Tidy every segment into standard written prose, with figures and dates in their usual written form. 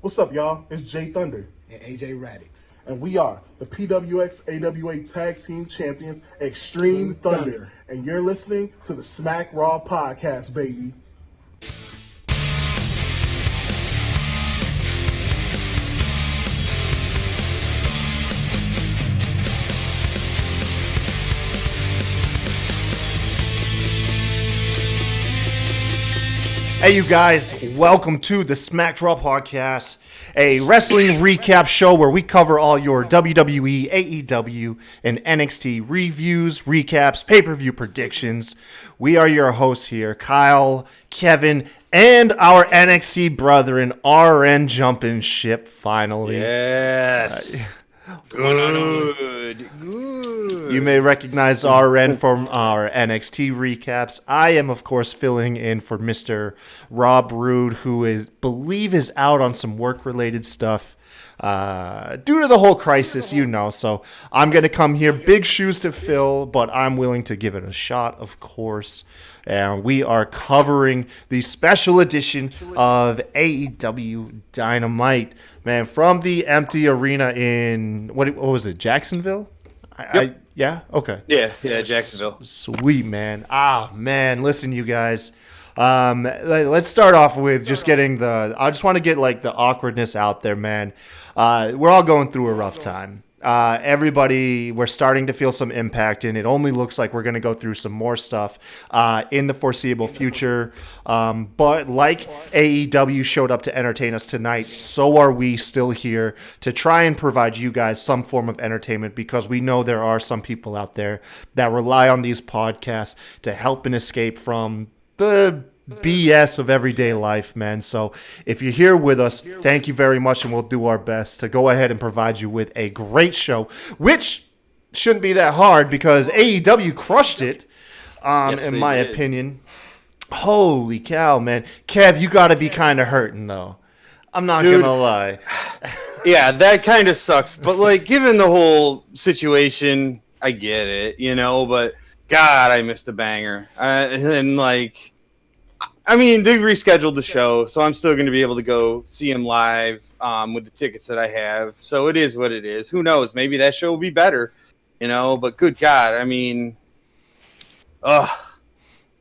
What's up, y'all? It's Jay Thunder. And AJ Radix. And we are the PWX AWA Tag Team Champions, Extreme Thunder. And you're listening to the Smack Raw Podcast, baby. Hey, you guys, welcome to the Smack Raw Podcast, a wrestling recap show where we cover all your WWE, AEW, and NXT reviews, recaps, pay-per-view predictions. We are your hosts here, Kyle, Kevin, and our NXT brethren, RN jumping ship finally. Yes. Good. You may recognize RN from our NXT recaps. I am, of course, filling in for Mr. Rob Roode, who believe is out on some work-related stuff due to the whole crisis, you know. So I'm going to come here, big shoes to fill, but I'm willing to give it a shot, of course. And we are covering the special edition of AEW Dynamite, man, from the empty arena in, what was it, Jacksonville? Yeah? Okay. Yeah, Jacksonville. Sweet, man. Man, listen, you guys. Let's start off with just getting I just want to get, like, the awkwardness out there, man. We're all going through a rough time. Everybody, we're starting to feel some impact, and it only looks like we're going to go through some more stuff in the foreseeable future. But like AEW showed up to entertain us tonight, so are we still here to try and provide you guys some form of entertainment, because we know there are some people out there that rely on these podcasts to help and escape from the BS of everyday life, man. So if you're here with us, thank you very much, and we'll do our best to go ahead and provide you with a great show, which shouldn't be that hard because AEW crushed it, in my opinion. Holy cow, man. Kev, you got to be kind of hurting, though. I'm not going to lie. Yeah, that kind of sucks. But, like, given the whole situation, I get it, you know, but God, I missed a banger. And, like, I mean, they rescheduled the show, so I'm still going to be able to go see him live with the tickets that I have. So it is what it is. Who knows? Maybe that show will be better, you know. But good God, I mean, it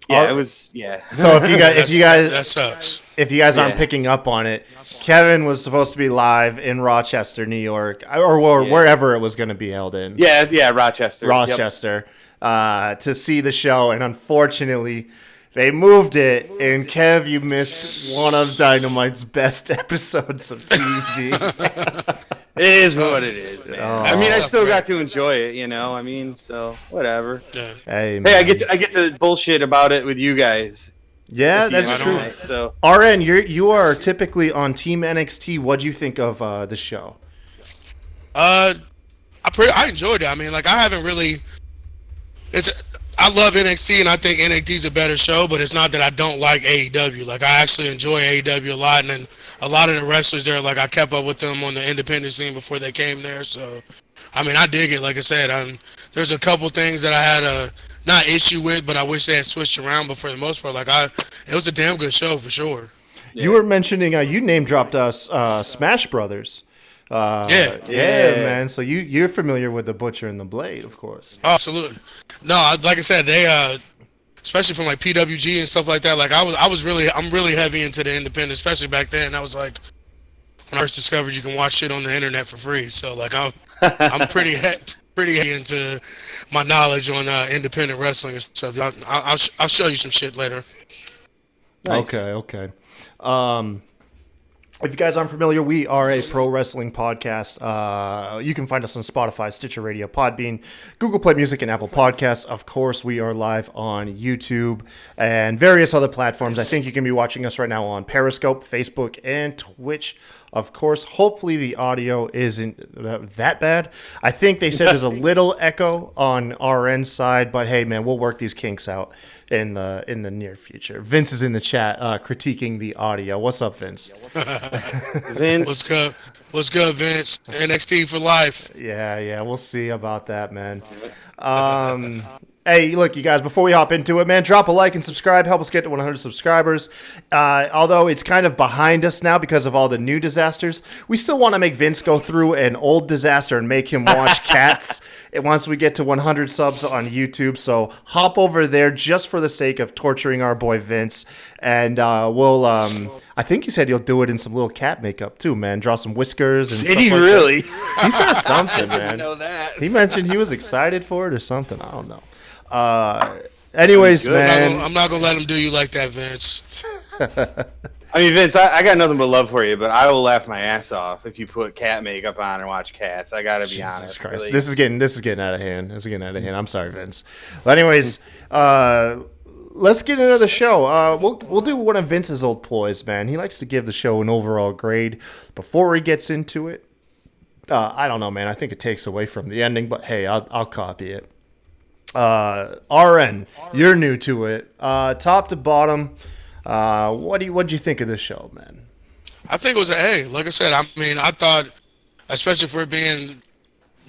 was, yeah. So if you guys, that sucks. If you guys aren't picking up on it, Kevin was supposed to be live in Rochester, New York, or wherever it was going to be held in. Yeah, Rochester. To see the show, and unfortunately, they moved it, and Kev, you missed one of Dynamite's best episodes of TV. It is what it is, man. I mean, I still got to enjoy it, you know. I mean, so whatever. Yeah. Hey, I get to bullshit about it with you guys. Yeah, that's true. So RN, you are typically on Team NXT. What'd you think of the show? I enjoyed it. I mean, like, I haven't really. I love NXT, and I think NXT is a better show, but it's not that I don't like AEW. Like, I actually enjoy AEW a lot, and then a lot of the wrestlers there, like, I kept up with them on the independent scene before they came there. So, I mean, I dig it. Like I said, there's a couple things that I had a not issue with, but I wish they had switched around. But for the most part, like, it was a damn good show for sure. Yeah. You were mentioning you name dropped us Smash Brothers. Yeah, man. So you're familiar with the Butcher and the Blade, of course. Oh, absolutely. No, like I said, they especially from like PWG and stuff like that. Like I'm really heavy into the independent, especially back then. I was like, when I first discovered you can watch shit on the internet for free. So like I'm pretty heavy into my knowledge on independent wrestling and stuff. I'll show you some shit later. Nice. Okay. If you guys aren't familiar, we are a pro wrestling podcast. You can find us on Spotify, Stitcher Radio, Podbean, Google Play Music, and Apple Podcasts. Of course, we are live on YouTube and various other platforms. I think you can be watching us right now on Periscope, Facebook, and Twitch. Of course, hopefully the audio isn't that bad. I think they said there's a little echo on our end side, but hey, man, we'll work these kinks out in the near future. Vince is in the chat critiquing the audio. What's up, Vince? Vince, what's good? What's good, Vince? NXT for life. Yeah, we'll see about that, man. Hey, look, you guys, before we hop into it, man, drop a like and subscribe. Help us get to 100 subscribers. Although it's kind of behind us now because of all the new disasters, we still want to make Vince go through an old disaster and make him watch Cats once we get to 100 subs on YouTube. So hop over there just for the sake of torturing our boy Vince. And we'll, I think he said he'll do it in some little cat makeup too, man. Draw some whiskers. And Did he stuff like really? that. He said something, I man. didn't know that. He mentioned he was excited for it or something. I don't know. Anyways, man. I'm not gonna let him do you like that, Vince. I mean, Vince, I got nothing but love for you, but I will laugh my ass off if you put cat makeup on and watch Cats. I gotta be honest. Christ. Like, This is getting out of hand. I'm sorry, Vince. But anyways, let's get into the show. We'll do one of Vince's old ploys, man. He likes to give the show an overall grade before he gets into it. I don't know, man. I think it takes away from the ending, but hey, I'll copy it. RN, you're new to it. Top to bottom, what'd you think of this show, man? I think it was an A. Like I said, I mean, I thought, especially for it being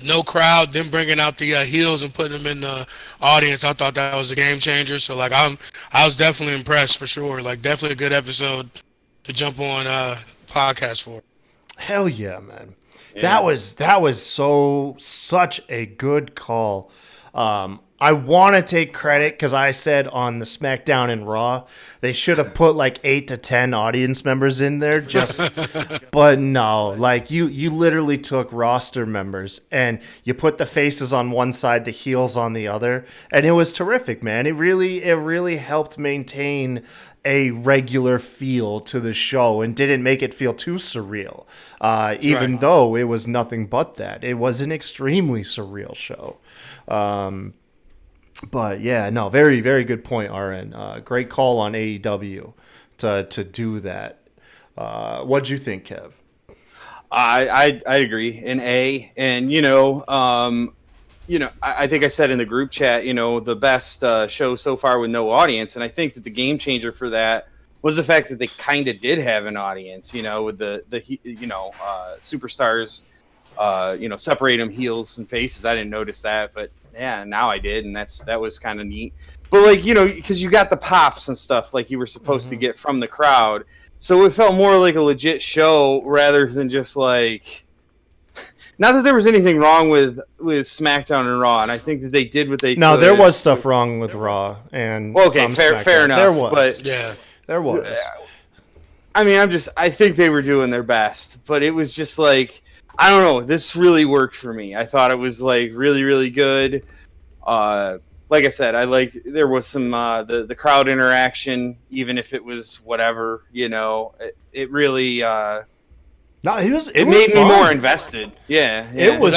no crowd, them bringing out the heels and putting them in the audience, I thought that was a game changer. So like, I was definitely impressed for sure. Like, definitely a good episode to jump on podcast for. Hell yeah, man. Yeah. That was such a good call. I want to take credit because I said on the SmackDown and Raw they should have put like 8 to 10 audience members in there, but no, like you literally took roster members and you put the faces on one side, the heels on the other, and it was terrific, man. It really helped maintain a regular feel to the show and didn't make it feel too surreal. Even though it was nothing but that, it was an extremely surreal show. But yeah, no, very, very good point, RN. Great call on AEW to do that. What'd you think, Kev? I agree. An A, and I think I said in the group chat, the best show so far with no audience, and I think that the game changer for that was the fact that they kind of did have an audience, with the superstars. Separate them heels and faces. I didn't notice that, but yeah, now I did, and that was kind of neat. But like, because you got the pops and stuff like you were supposed to get from the crowd, so it felt more like a legit show rather than just like. Not that there was anything wrong with SmackDown and Raw, and I think that they did what they. No, could. there was stuff wrong with Raw and. Well, okay, fair enough. There was, but yeah, there was. I mean, I think they were doing their best, but it was just like. I don't know. This really worked for me. I thought it was like really, really good. Like I said, there was some the crowd interaction, even if it was whatever. It really. No, it made me more invested. Yeah. It was.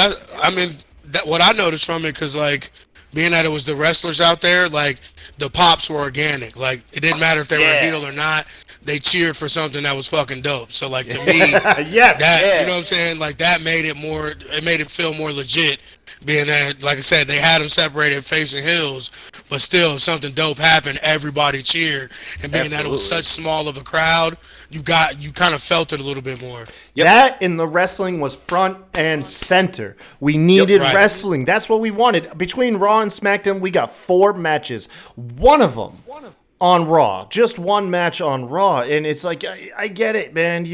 What I noticed from it, because like being that it was the wrestlers out there, like the pops were organic. Like it didn't matter if they were heel or not. They cheered for something that was fucking dope. So like to me, you know what I'm saying? Like that made it feel more legit, being that, like I said, they had them separated facing heels, but still if something dope happened, everybody cheered. And being that it was such small of a crowd, you kind of felt it a little bit more. Yep. That in the wrestling was front and center. We needed wrestling. That's what we wanted. Between Raw and SmackDown, we got 4 matches. One of them on Raw, just one match on Raw, and it's like I get it, man.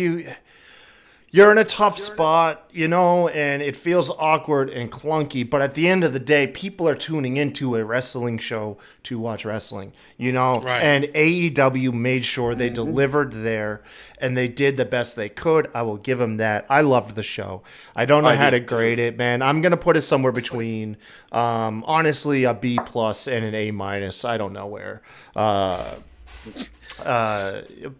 You're in a tough spot, and it feels awkward and clunky. But at the end of the day, people are tuning into a wrestling show to watch wrestling, And AEW made sure they delivered there, and they did the best they could. I will give them that. I loved the show. I don't know how to grade it, man. I'm gonna put it somewhere between, honestly, a B+ and an A-. I don't know where.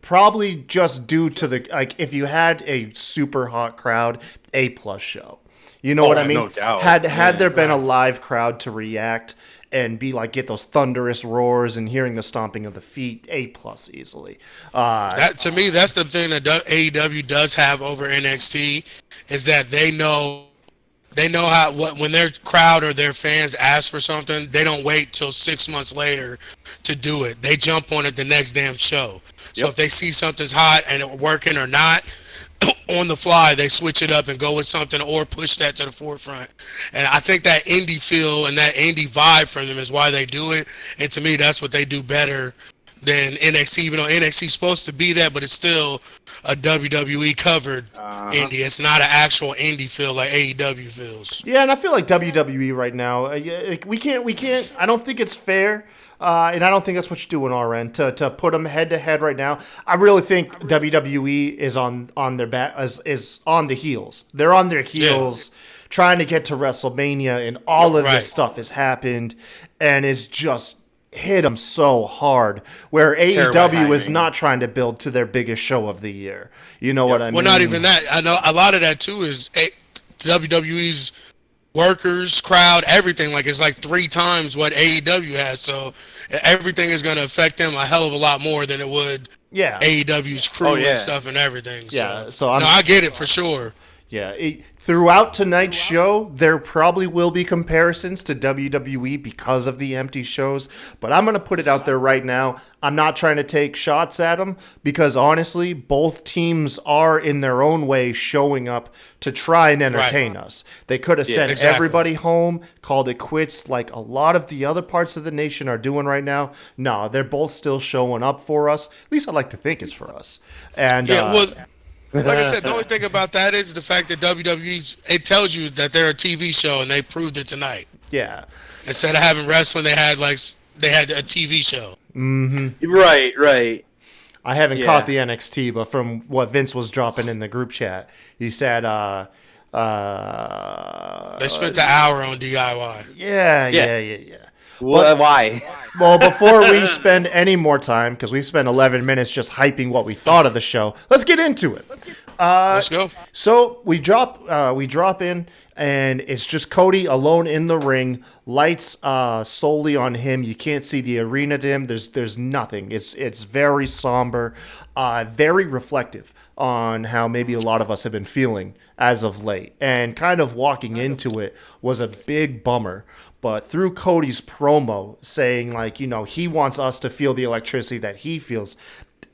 Probably just due to if you had a super hot crowd, A+ show. You know what I mean? No doubt. Had there been a live crowd to react and be like, get those thunderous roars and hearing the stomping of the feet, A+ easily. That to me, that's the thing that AEW does have over NXT, is that they know when their crowd or their fans ask for something, they don't wait till 6 months later to do it. They jump on it the next damn show. So if they see something's hot and it working or not, on the fly they switch it up and go with something or push that to the forefront. And I think that indie feel and that indie vibe from them is why they do it. And to me, that's what they do better than NXT. Even though NXT is supposed to be that, but it's still a WWE covered indie. It's not an actual indie feel like AEW feels. Yeah, and I feel like WWE right now, we can't. I don't think it's fair. And I don't think that's what you do on our end to put them head to head right now. I really think WWE is on their back, is on the heels. They're on their heels, trying to get to WrestleMania, and all of this stuff has happened, and it's just hit them so hard. Where AEW is not trying to build to their biggest show of the year. You know what I mean? Well, not even that. I know a lot of that too is WWE's workers, crowd, everything. Like it's like 3 times what AEW has, so everything is going to affect them a hell of a lot more than it would AEW's crew and stuff and everything. So I get it for sure. Yeah, throughout tonight's show, there probably will be comparisons to WWE because of the empty shows, but I'm going to put it out there right now. I'm not trying to take shots at them because, honestly, both teams are, in their own way, showing up to try and entertain us. They could have sent everybody home, called it quits like a lot of the other parts of the nation are doing right now. No, they're both still showing up for us. At least I'd like to think it's for us. And like I said, the only thing about that is the fact that it tells you that they're a TV show, and they proved it tonight. Yeah. Instead of having wrestling, they had a TV show. Mm-hmm. Right. I haven't caught the NXT, but from what Vince was dropping in the group chat, he said they spent the hour on DIY. Yeah. Why? Well, before we spend any more time, because we've spent 11 minutes just hyping what we thought of the show, let's get into it. Let's go. So we drop in, and it's just Cody alone in the ring. Lights solely on him. You can't see the arena to him. There's nothing. It's very somber, very reflective on how maybe a lot of us have been feeling as of late. And kind of walking into it was a big bummer. But through Cody's promo saying, like, you know, he wants us to feel the electricity that he feels,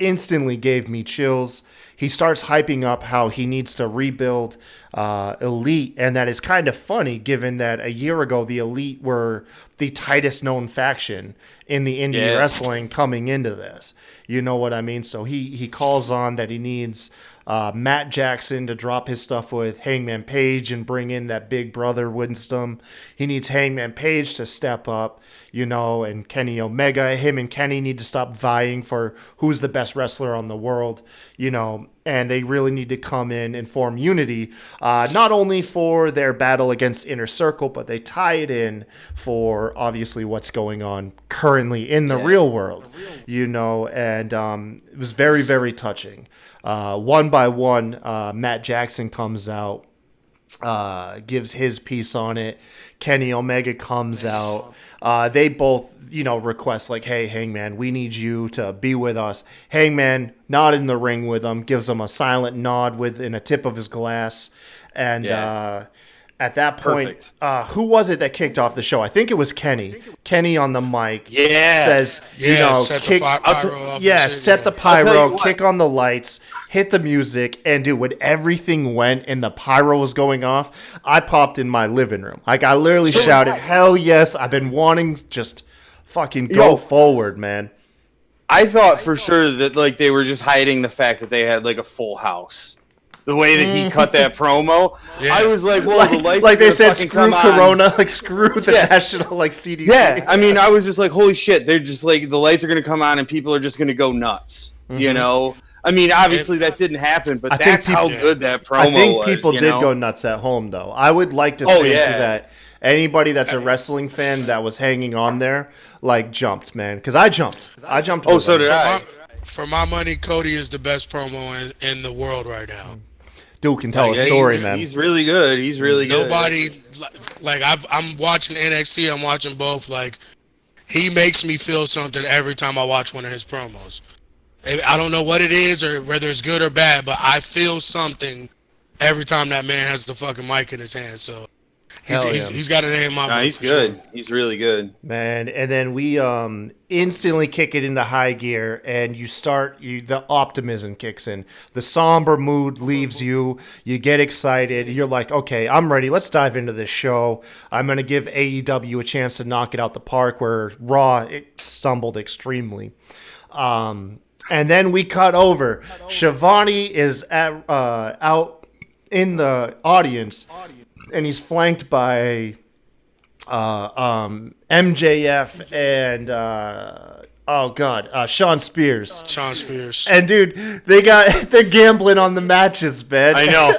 instantly gave me chills. He starts hyping up how he needs to rebuild Elite, and that is kind of funny given that a year ago the Elite were the tightest known faction in the indie wrestling coming into this. You know what I mean? So he calls on that he needs Matt Jackson to drop his stuff with Hangman Page and bring in that big brother wisdom. He needs Hangman Page to step up, you know, and Kenny Omega. Him and Kenny need to stop vying for who's the best wrestler on the world, you know, and they really need to come in and form unity, not only for their battle against Inner Circle, but they tie it in for obviously what's going on currently in the real world, you know, and it was very, very touching. One by one, Matt Jackson comes out, gives his piece on it. Kenny Omega comes out. They both, you know, request like, hey, Hangman, we need you to be with us. Hangman, not in the ring with them, gives them a silent nod within a tip of his glass. And at that point, who was it that kicked off the show? I think it was Kenny. Kenny on the mic says, you know, set the pyro off. Set the pyro, kick on the lights, hit the music, and dude, when everything went and the pyro was going off, I popped in my living room. Like, I literally shouted, hell yes, I've been wanting just fucking go forward, man. I thought for sure that, like, they were just hiding the fact that they had, like, a full house. The way that he cut that promo, I was like, well, the lights like they said, screw Corona, on. like screw the national, like CDC. Yeah, I mean, I was just like, holy shit, they're just like, the lights are going to come on and people are just going to go nuts, you know? I mean, obviously that didn't happen, but that's how good that promo was. I think people did go nuts at home, though. I would like to think that anybody that's a wrestling fan that was hanging on there, like, jumped, man. Because I jumped. Oh, so did I. For my money, Cody is the best promo in the world right now. Dude can tell a story, man. He's really good. He's really good. Nobody, like, I'm watching NXT. I'm watching both. Like, he makes me feel something every time I watch one of his promos. I don't know what it is or whether it's good or bad, but I feel something every time that man has the fucking mic in his hand. So Hell yeah. He's got a name in my Nah, book he's for good. sure. He's really good. Man, and then we instantly kick it into high gear, and the optimism kicks in. The somber mood leaves you. You get excited. You're like, okay, I'm ready. Let's dive into this show. I'm gonna give AEW a chance to knock it out the park, where Raw it stumbled extremely. And then we cut over. Shivani is out in the audience, and he's flanked by MJF and Sean Spears. Sean Spears. And dude, they're gambling on the matches, man. I know.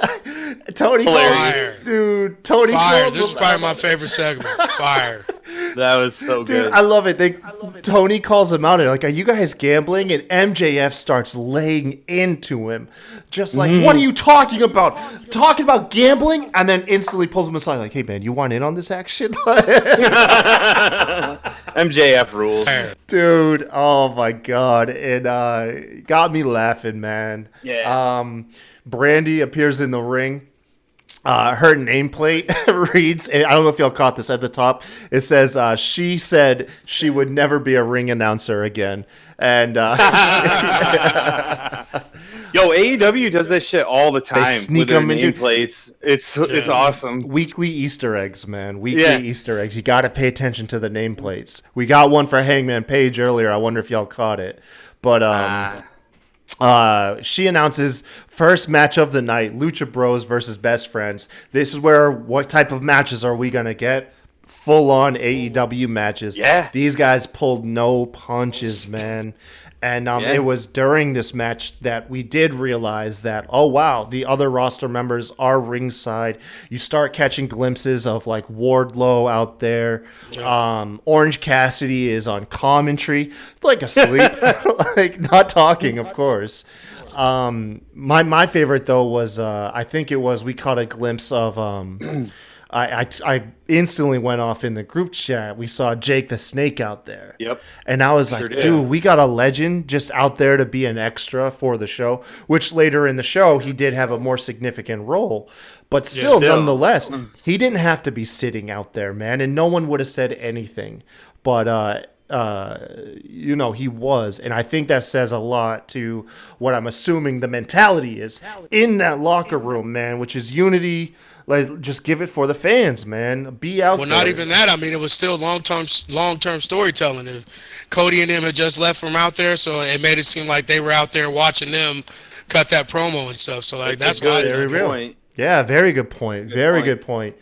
Tony Fire. dude, Tony Fire. calls This is them probably my favorite segment. Fire. That was so Dude, good. I love it. Tony calls him out and like, "Are you guys gambling?" And MJF starts laying into him, just like, "What are you talking about? Talking about gambling?" And then instantly pulls him aside, like, "Hey man, you want in on this action?" MJF rules. Dude, oh my god, it got me laughing, man. Yeah. Brandy appears in the ring. Her nameplate reads, and I don't know if y'all caught this at the top. It says, she said she would never be a ring announcer again. And Yo, AEW does that shit all the time sneak with their them into- nameplates. It's awesome. weekly Easter eggs, man. Weekly Yeah. Easter eggs. You got to pay attention to the nameplates. We got one for Hangman Page earlier. I wonder if y'all caught it. But she announces first match of the night, Lucha Bros versus Best Friends. This is where what type of matches are we going to get? Full on AEW matches. Yeah. These guys pulled no punches, man. And it was during this match that we did realize that, oh, wow, the other roster members are ringside. You start catching glimpses of, like, Wardlow out there. Orange Cassidy is on commentary, like asleep, like not talking, of course. My favorite, though, was I think it was we caught a glimpse of I instantly went off in the group chat. We saw Jake the Snake out there. Yep. And I was like, did. dude, we got a legend just out there to be an extra for the show, which later in the show, he did have a more significant role. But still, nonetheless, he didn't have to be sitting out there, man. And no one would have said anything. But, he was. And I think that says a lot to what I'm assuming the mentality is in that locker room, man, which is unity. Like, just give it for the fans, man. Be out there. Well, not even that. I mean, it was still long-term storytelling. If Cody and them had just left from out there, so it made it seem like they were out there watching them cut that promo and stuff. So, like, that's why. Very real point. Yeah, very good point. Good point.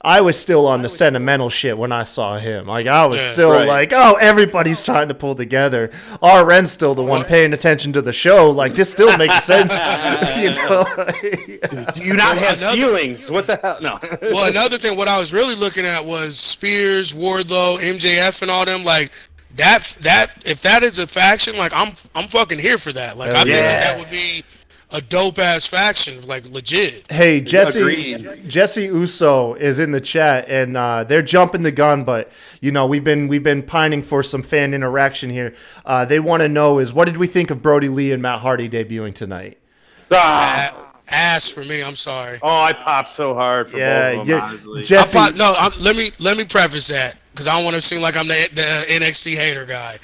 I was still on the sentimental shit when I saw him. Like, I was still like, oh, everybody's trying to pull together. RN's still the one paying attention to the show. Like, this still makes sense. Do you not have feelings? What the hell? No. Well, another thing, what I was really looking at was Spears, Wardlow, MJF, and all them. Like, that if that is a faction, like, I'm fucking here for that. Like, I think that would be a dope ass faction, like legit. Hey, Jesse Agreed. Uso is in the chat, and they're jumping the gun, but we've been pining for some fan interaction here. They want to know is what did we think of Brody Lee and Matt Hardy debuting tonight? Ass for me. I'm sorry. Oh, I popped so hard for both of them, honestly. Jesse, Let me preface that because I don't want to seem like I'm the NXT hater guy.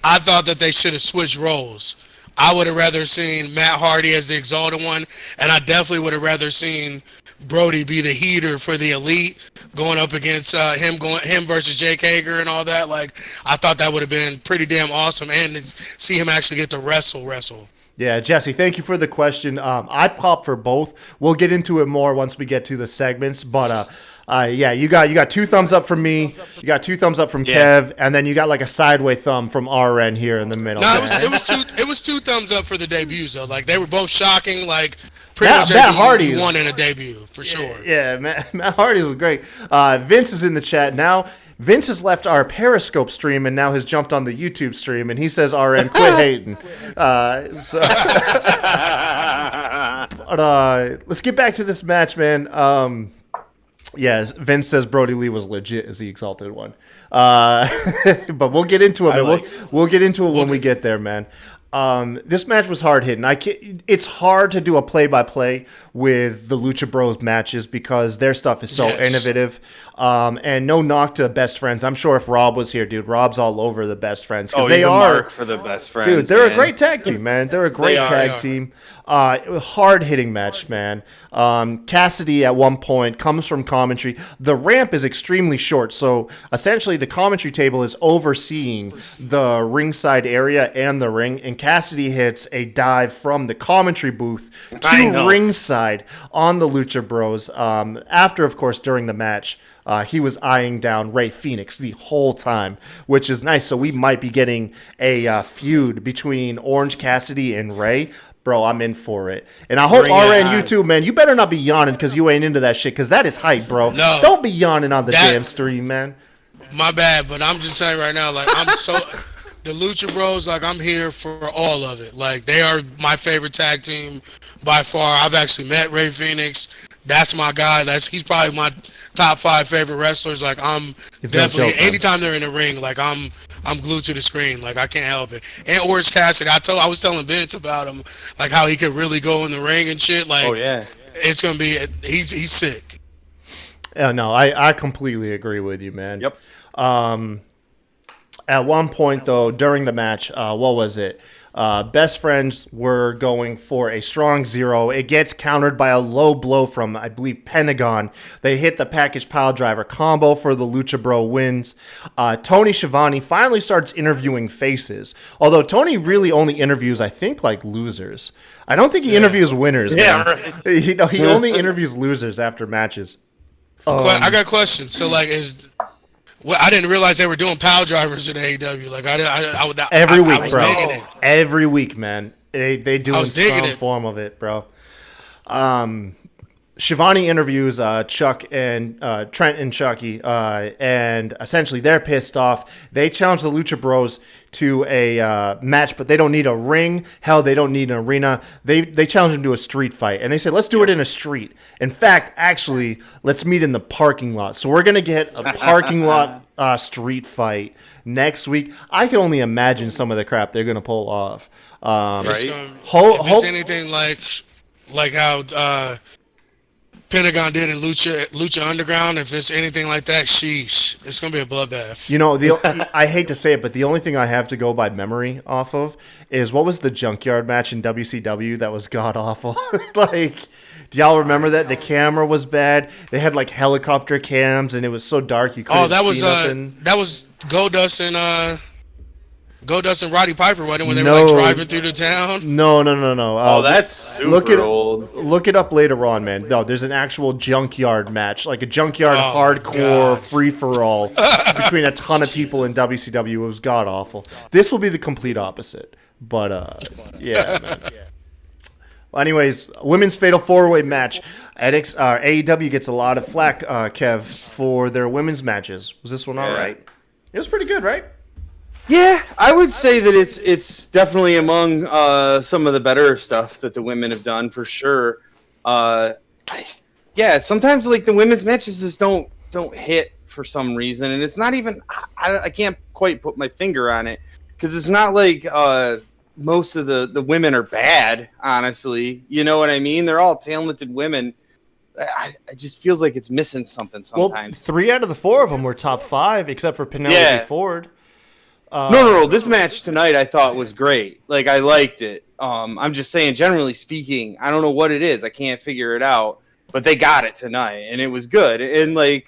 I thought that they should have switched roles. I would have rather seen Matt Hardy as the Exalted One, and I definitely would have rather seen Brody be the heater for the Elite, going up against him versus Jake Hager and all that. Like, I thought that would have been pretty damn awesome, and to see him actually get to wrestle. Yeah, Jesse, thank you for the question. I pop for both. We'll get into it more once we get to the segments, but you got 2 thumbs up from me, you got 2 thumbs up from Kev, and then you got like a sideway thumb from RN here in the middle. No, it was 2 thumbs up for the debuts though. Like, they were both shocking. Like, pretty much Matt Hardy won in a debut for sure. Yeah, Matt Hardy was great. Vince is in the chat now. Vince has left our Periscope stream and now has jumped on the YouTube stream, and he says, RN, quit hating. But let's get back to this match, man. Yes, Vince says Brody Lee was legit as the Exalted One. But we'll get into it, man. We'll get into it when we get there, man. This match was hard hitting. It's hard to do a play-by-play with the Lucha Bros matches because their stuff is so innovative. And no knock to Best Friends. I'm sure if Rob was here, dude, Rob's all over the Best Friends. Oh, he's a mark for the Best Friends. Dude, they're man. a great tag team, man. They're a great tag team. Hard-hitting match, man. Cassidy at one point comes from commentary. The ramp is extremely short, so essentially the commentary table is overseeing the ringside area and the ring, and Cassidy hits a dive from the commentary booth to ringside on the Lucha Bros. After, of course, during the match, he was eyeing down Rey Fenix the whole time, which is nice. So we might be getting a feud between Orange Cassidy and Rey. Bro, I'm in for it. And I hope RN, you too, man. You better not be yawning because you ain't into that shit, because that is hype, bro. No. Don't be yawning on the damn stream, man. My bad, but I'm just saying right now, like, the Lucha Bros, like, I'm here for all of it. Like, they are my favorite tag team by far. I've actually met Rey Fenix. That's my guy. He's probably my top 5 favorite wrestlers. Like, I'm definitely, anytime they're in the ring, like, I'm glued to the screen. Like, I can't help it. And Orange Cassidy, I was telling Vince about him, like, how he could really go in the ring and shit. Like, it's gonna be, he's sick. Yeah, no, I completely agree with you, man. Yep. At one point, though, during the match, what was it? Best Friends were going for a strong 0. It gets countered by a low blow from, I believe, Pentagon. They hit the package pile driver combo for the Lucha Bro wins. Tony Schiavone finally starts interviewing faces. Although Tony really only interviews, I think, like losers. I don't think he interviews winners. Yeah, man. right. He only interviews losers after matches. I got a question. So, like, I didn't realize they were doing pile drivers in AEW. Like, Every week, was bro. digging it. Every week, man. They do some it. form of it, bro. Shivani interviews Chuck and Trent and Chucky, and essentially they're pissed off. They challenge the Lucha Bros to a match, but they don't need a ring. Hell, they don't need an arena. They challenge them to a street fight, and they say, let's do it in a street. In fact, actually, let's meet in the parking lot. So we're going to get a parking lot street fight next week. I can only imagine some of the crap they're going to pull off. If it's anything like how Pentagon did in Lucha Underground, if it's anything like that, sheesh, it's gonna be a bloodbath. You know, I hate to say it, but the only thing I have to go by memory off of is what was the Junkyard match in WCW that was god awful. Like, do y'all remember that? The camera was bad. They had like helicopter cams, and it was so dark you couldn't see nothing. That was Goldust and Roddy Piper, wasn't it, when they were like driving through the town? No. Oh, that's super old. Look it up later on, man. No, there's an actual junkyard match, like a junkyard hardcore free-for-all between a ton of people in WCW. It was god-awful. This will be the complete opposite. But, yeah, man. Well, anyways, women's fatal four-way match. AEW gets a lot of flack, Kev, for their women's matches. Was this one all right? It was pretty good, right? Yeah, I would say that it's definitely among some of the better stuff that the women have done for sure. Sometimes like the women's matches just don't hit for some reason, and it's not even I can't quite put my finger on it because it's not like most of the women are bad. Honestly, you know what I mean? They're all talented women. It just feels like it's missing something sometimes. Well, 3 out of the 4 of them were top 5, except for Penelope Ford. No. This match tonight I thought was great. Like, I liked it. I'm just saying, generally speaking, I don't know what it is. I can't figure it out. But they got it tonight, and it was good. And, like,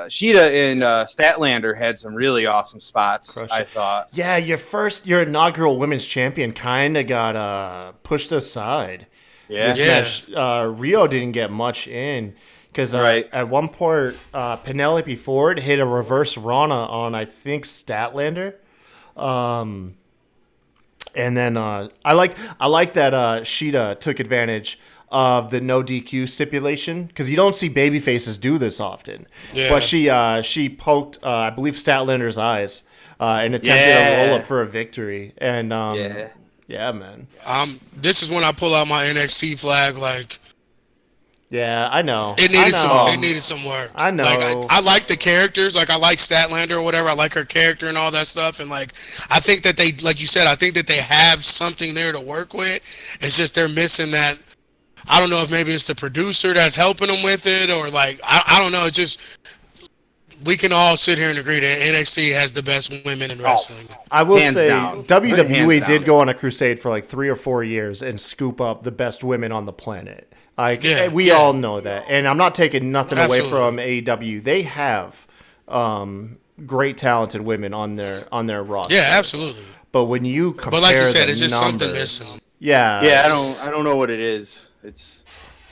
Sheeta and Statlander had some really awesome spots, I thought. Yeah, your inaugural women's champion kind of got pushed aside. Yeah. This match, Rio didn't get much in. Because at one point, Penelope Ford hit a reverse Rana on, I think, Statlander. And then I like that Sheeta took advantage of the no DQ stipulation, because you don't see babyfaces do this often. Yeah. But she poked, I believe, Statlander's eyes and attempted a roll up for a victory. And yeah, man. This is when I pull out my NXT flag, like. Yeah, I know. It needed I know. it needed some work. I know. Like I like the characters, like I like Statlander or whatever. I like her character and all that stuff. And like I think that they, like you said, I think that they have something there to work with. It's just they're missing that. I don't know if maybe it's the producer that's helping them with it, or like I don't know. It's just we can all sit here and agree that NXT has the best women in wrestling. I will Hands say down. WWE Hands did down. go on a crusade for like 3 or 4 years and scoop up the best women on the planet. Like Yeah, we yeah. all know that, and I'm not taking nothing away Absolutely. from AEW. They have great talented women on their roster. Yeah, absolutely. But when you compare, But like you said, the it's just something numbers- missing. Yeah, Yeah, I don't know what it is.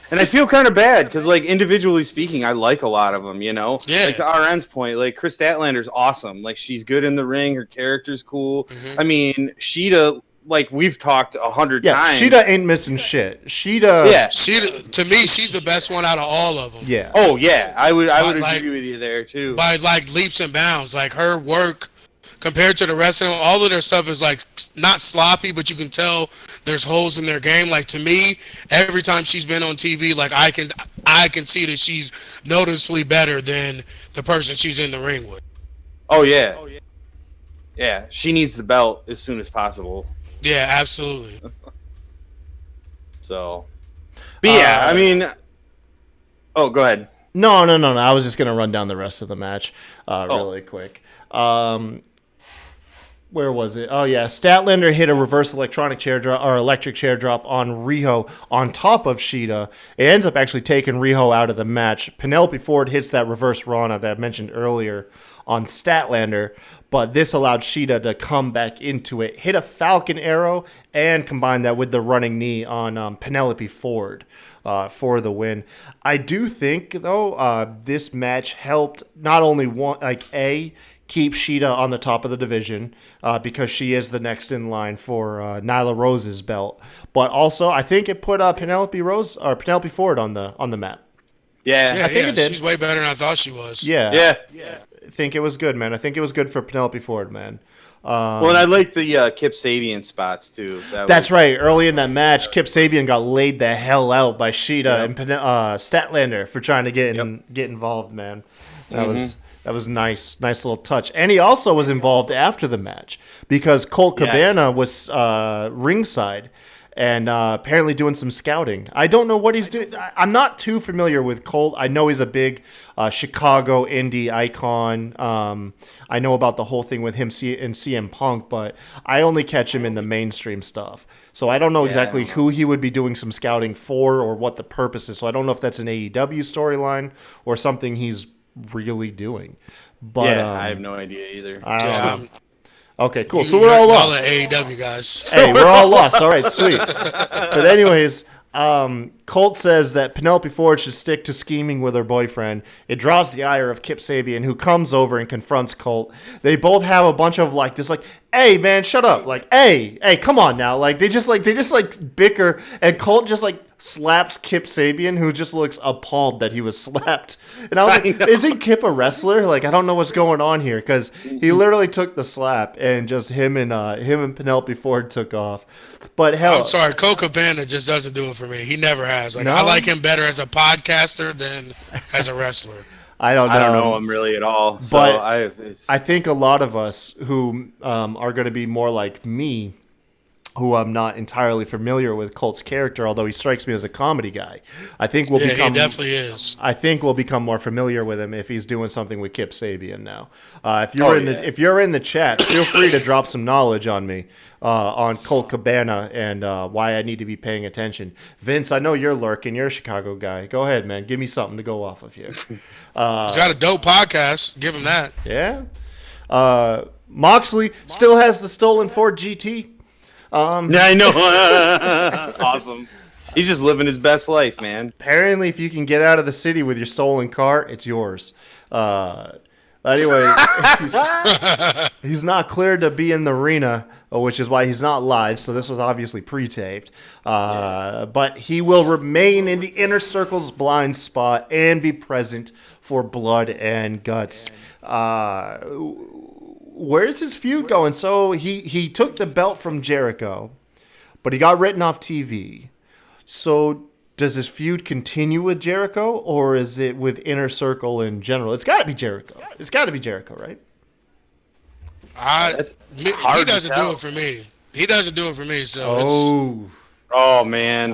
And I feel kind of bad because, like, individually speaking, I like a lot of them. You know, Yeah. Like to RN's point, like Chris Statlander's awesome. Like she's good in the ring. Her character's cool. Mm-hmm. I mean, Sheeta, like we've talked 100 yeah. times. Sheeta ain't missing shit. Sheeta, Yeah. To me, she's the best one out of all of them. yeah. Oh yeah, I would Like- agree with you there too. By like leaps and bounds. Like her work compared to the rest of them, all of their stuff is like not sloppy, but you can tell there's holes in their game. Like to me, every time she's been on TV, like I can see that she's noticeably better than the person she's in the ring with. Oh yeah. Yeah, she needs the belt as soon as possible. Yeah, absolutely. So, but yeah, I mean, oh, go ahead. No. I was just gonna run down the rest of the match really quick. Where was it? Oh yeah, Statlander hit a reverse electric chair drop on Riho on top of Sheeta. It ends up actually taking Riho out of the match. Penelope Ford hits that reverse Rana that I mentioned earlier on Statlander, but this allowed Sheeta to come back into it, hit a Falcon Arrow, and combine that with the running knee on Penelope Ford for the win. I do think though this match helped not only keep Sheeta on the top of the division because she is the next in line for Nyla Rose's belt, but also I think it put Penelope Ford on the map. Yeah, Yeah, think it did. she's way better than I thought she was. Yeah, yeah. I think it was good, man. I think it was good for Penelope Ford, man. Well, and I like the Kip Sabian spots too. That's right. Early in that match, Kip Sabian got laid the hell out by Sheeta and Statlander for trying to get involved, man. That was nice little touch. And he also was involved after the match because Colt Cabana was ringside and apparently doing some scouting. I don't know what he's doing. I'm not too familiar with Colt. I know he's a big Chicago indie icon. I know about the whole thing with him and CM Punk, but I only catch him in the mainstream stuff. So I don't know exactly who he would be doing some scouting for or what the purpose is. So I don't know if that's an AEW storyline or something he's really doing. But I have no idea either. Okay, cool. So we're all All lost. the AEW guys. Hey, we're all lost. All right, sweet. But anyways, Colt says that Penelope Ford should stick to scheming with her boyfriend. It draws the ire of Kip Sabian, who comes over and confronts Colt. They both have a bunch of hey man, shut up. Like, hey, come on now. Like they just bicker, and Colt just slaps Kip Sabian, who just looks appalled that he was slapped. And I was like, isn't Kip a wrestler? Like, I don't know what's going on here, because he literally took the slap and just him and Penelope Ford took off. But hell, I'm sorry, Colt Cabana just doesn't do it for me. He never has. Like No? I like him better as a podcaster than as a wrestler. I don't know him really at all. So But I I think a lot of us who are going to be more like me, who I'm not entirely familiar with Colt's character, although he strikes me as a comedy guy. I think we'll Yeah, become. he definitely is. I think we'll become more familiar with him if he's doing something with Kip Sabian now. If you're in the chat, feel free to drop some knowledge on me on Colt Cabana and why I need to be paying attention. Vince, I know you're lurking. You're a Chicago guy. Go ahead, man. Give me something to go off of here. He's got a dope podcast. Give him that. Yeah. Moxley still has the stolen Ford GT. Yeah, I know. Awesome. He's just living his best life, man. Apparently, if you can get out of the city with your stolen car, it's yours. Anyway, he's not cleared to be in the arena, which is why he's not live. So this was obviously pre-taped. But he will remain in the Inner Circle's blind spot and be present for Blood and Guts. Where's his feud going? So he took the belt from Jericho, but he got written off TV. So does this feud continue with Jericho, or is it with Inner Circle in general? It's got to be Jericho. It's got to be Jericho, right? He doesn't do it for me. He doesn't do it for me. So Oh man.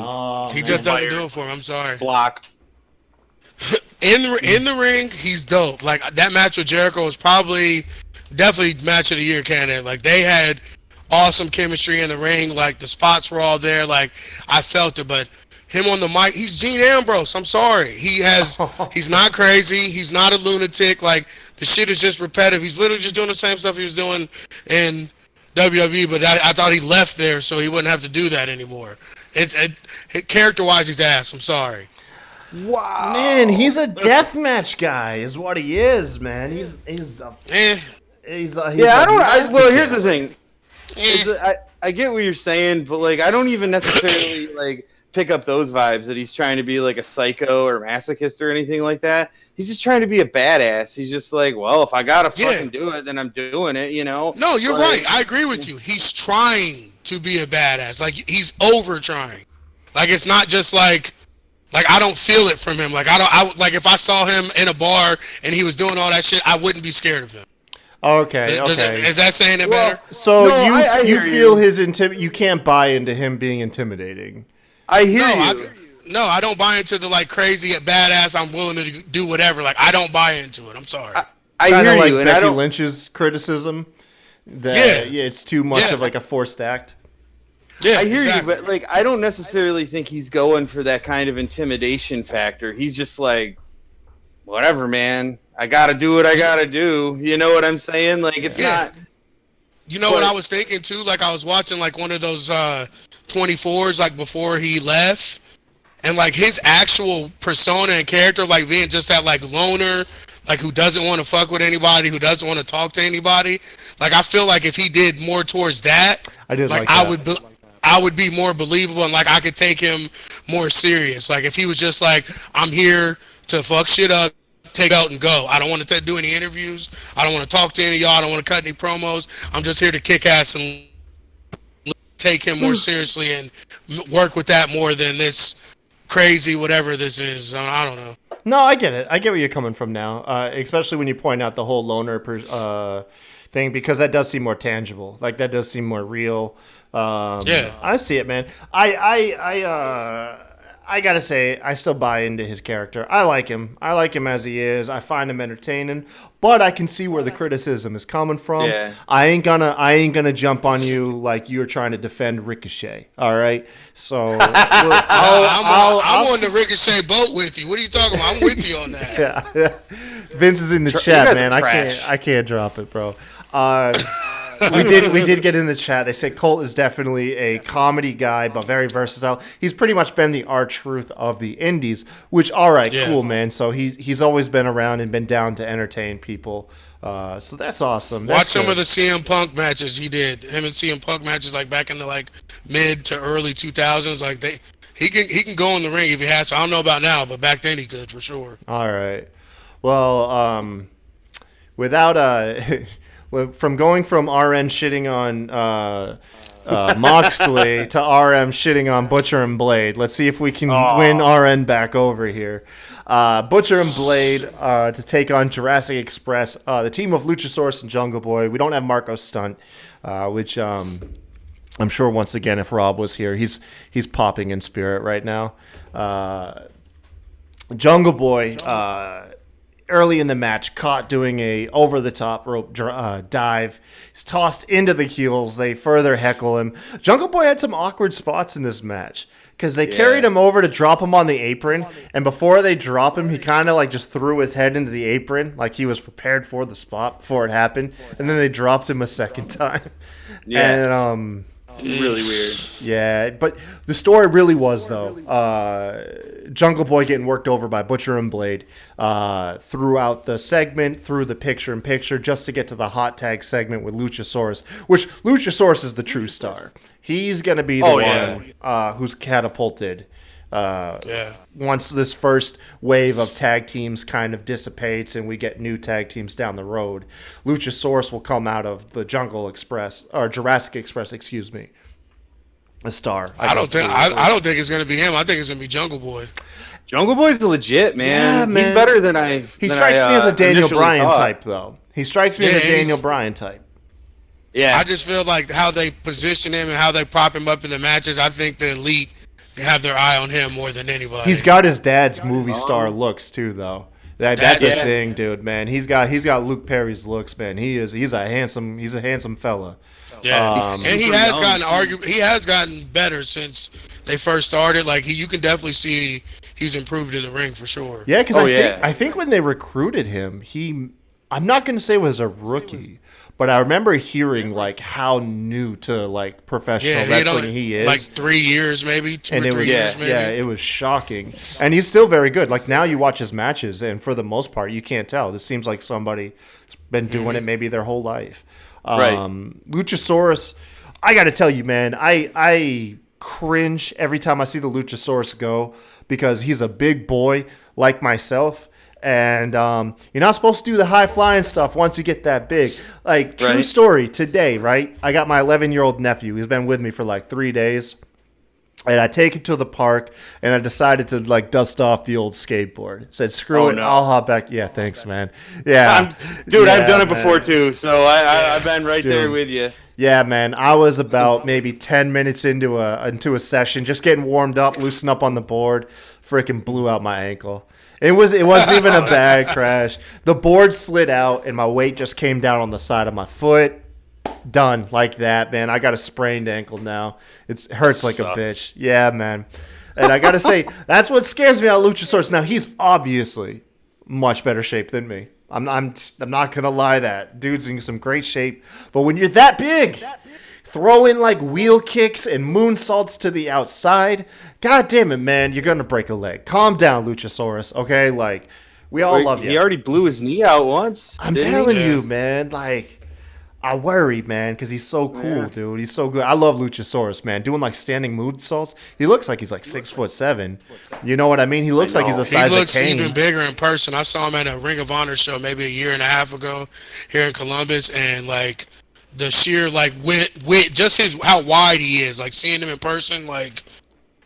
he just doesn't do it for me. I'm sorry. Blocked. In the ring, he's dope. Like that match with Jericho was definitely match of the year candidate. Like they had awesome chemistry in the ring. Like the spots were all there. Like I felt it, but him on the mic, he's Gene Ambrose. I'm sorry. He's not crazy. He's not a lunatic. Like the shit is just repetitive. He's literally just doing the same stuff he was doing in WWE, but I thought he left there so he wouldn't have to do that anymore. Character-wise, he's ass. I'm sorry. Wow. Man, he's a deathmatch guy, is what he is, man. He's a Yeah, well, here's the thing. I get what you're saying, but like I don't even necessarily like pick up those vibes that he's trying to be like a psycho or masochist or anything like that. He's just trying to be a badass. He's just like, well, if I gotta fucking do it, then I'm doing it, you know? No, you're right. I agree with you. He's trying to be a badass. Like he's over trying. Like it's not just like I don't feel it from him. Like like if I saw him in a bar and he was doing all that shit, I wouldn't be scared of him. Okay. Is that saying it better? So no, you feel his you can't buy into him being intimidating. I hear you. I don't buy into the like crazy badass. I'm willing to do whatever. Like I don't buy into it. I'm sorry. I Kind hear of like you. And Becky Lynch's criticism that it's too much of like a forced act. Yeah, I hear exactly. you, but like I don't necessarily think he's going for that kind of intimidation factor. He's just like, whatever, man. I gotta do what I gotta do. You know what I'm saying? Like it's not. You know what I was thinking too? Like I was watching like one of those 24s like before he left, and like his actual persona and character, like being just that like loner, like who doesn't want to fuck with anybody, who doesn't want to talk to anybody. Like I feel like if he did more towards that, I would be more believable, and like I could take him more serious. Like if he was just like, I'm here to fuck shit up, take out and go. I don't want to do any interviews. I don't want to talk to any of y'all. I don't want to cut any promos. I'm just here to kick ass and take him more seriously and work with that more than this crazy whatever this is. I don't know. No, I get it. I get where you're coming from now, especially when you point out the whole loner thing, because that does seem more tangible. Like that does seem more real. I see it, man. I gotta say, I still buy into his character. I like him. I like him as he is. I find him entertaining, but I can see where the criticism is coming from. Yeah. I ain't gonna jump on you like you're trying to defend Ricochet. All right, so I'm on the Ricochet boat with you. What are you talking about? I'm with you on that. yeah. Vince is in the chat, guys man. are trash. I can't drop it, bro. We did get in the chat. They said Colt is definitely a comedy guy, but very versatile. He's pretty much been the R-Truth of the indies, which, all right, cool, man. So he's always been around and been down to entertain people. So that's awesome. Watch some of the CM Punk matches he did. Him and CM Punk matches like back in the like mid to early 2000s. Like he can go in the ring if he has to. I don't know about now, but back then he could for sure. All right. Well, without from going from RN shitting on Moxley to RM shitting on Butcher and Blade, let's see if we can win RN back over here. Butcher and Blade to take on Jurassic Express, the team of Luchasaurus and Jungle Boy. We don't have Marco Stunt, which I'm sure once again if Rob was here, he's popping in spirit right now. Jungle Boy. Early in the match, caught doing a over-the-top rope dive. He's tossed into the heels. They further heckle him. Jungle Boy had some awkward spots in this match because they carried him over to drop him on the apron, and before they drop him, he kind of like just threw his head into the apron like he was prepared for the spot before it happened, and then they dropped him a second time. Yeah. And Really weird. yeah, but the story really was, though, Jungle Boy getting worked over by Butcher and Blade throughout the segment, through the picture-in-picture, just to get to the hot tag segment with Luchasaurus, which Luchasaurus is the true star. He's going to be the one who's catapulted once this first wave of tag teams kind of dissipates and we get new tag teams down the road. Luchasaurus will come out of the Jungle Express, or Jurassic Express, excuse me. a star. I don't think it's gonna be him. I think it's gonna be Jungle Boy. Jungle Boy's legit, man. Yeah, man. He's better than He strikes me as a Daniel initially Bryan thought. type, though. He strikes me as a Yeah, Daniel Bryan type. Yeah, I just feel like how they position him and how they prop him up in the matches. I think the Elite have their eye on him more than anybody. He's got his dad's movie star looks too, though. That's a Yeah. thing, dude. Man, he's got Luke Perry's looks, man. He's a handsome fella. Yeah, and he super has young, He has gotten better since they first started. Like you can definitely see he's improved in the ring for sure. Yeah, because Oh, I think when they recruited him, I'm not going to say was a rookie, but I remember hearing like how new to like professional wrestling he is. Like 3 years, maybe 2 And or it 3 was, years, maybe. yeah, it was shocking. And he's still very good. Like now you watch his matches, and for the most part, you can't tell. This seems like somebody's been doing it maybe their whole life. Right. Luchasaurus, I got to tell you, man, I cringe every time I see the Luchasaurus go because he's a big boy like myself. And you're not supposed to do the high flying stuff once you get that big. Like, true Right. story, today, right? I got my 11-year-old nephew. He's been with me for like 3 days. And I take him to the park, and I decided to like dust off the old skateboard. Said, "Screw Oh, it, no. I'll hop back." Yeah, thanks, man. Yeah, Dude, Yeah, I've done it man. before too, so I've been right there Dude. with you. Yeah, man. I was about maybe 10 minutes into a session, just getting warmed up, loosened up on the board. Freaking blew out my ankle. It wasn't even a bad crash. The board slid out, and my weight just came down on the side of my foot. Done like that, man. I got a sprained ankle now. It hurts like Sucks. a bitch. Yeah, man. And I gotta say, that's what scares me about Luchasaurus. Now he's obviously much better shape than me. I'm not gonna lie. That dude's in some great shape. But when you're that big, throwing like wheel kicks and moonsaults to the outside, god damn it, man, you're gonna break a leg. Calm down, Luchasaurus. Okay, like we all love you. He already blew his knee out once. I'm didn't he? telling you, man. Like, I worry, man, because he's so cool, dude. He's so good. I love Luchasaurus, man. Doing like standing moonsaults. He looks like he's like 6'7". You know what I mean? He looks like he's the know. He size of looks Kane. even bigger in person. I saw him at a Ring of Honor show maybe a year and a half ago here in Columbus, and like the sheer like width just how wide he is. Like seeing him in person, like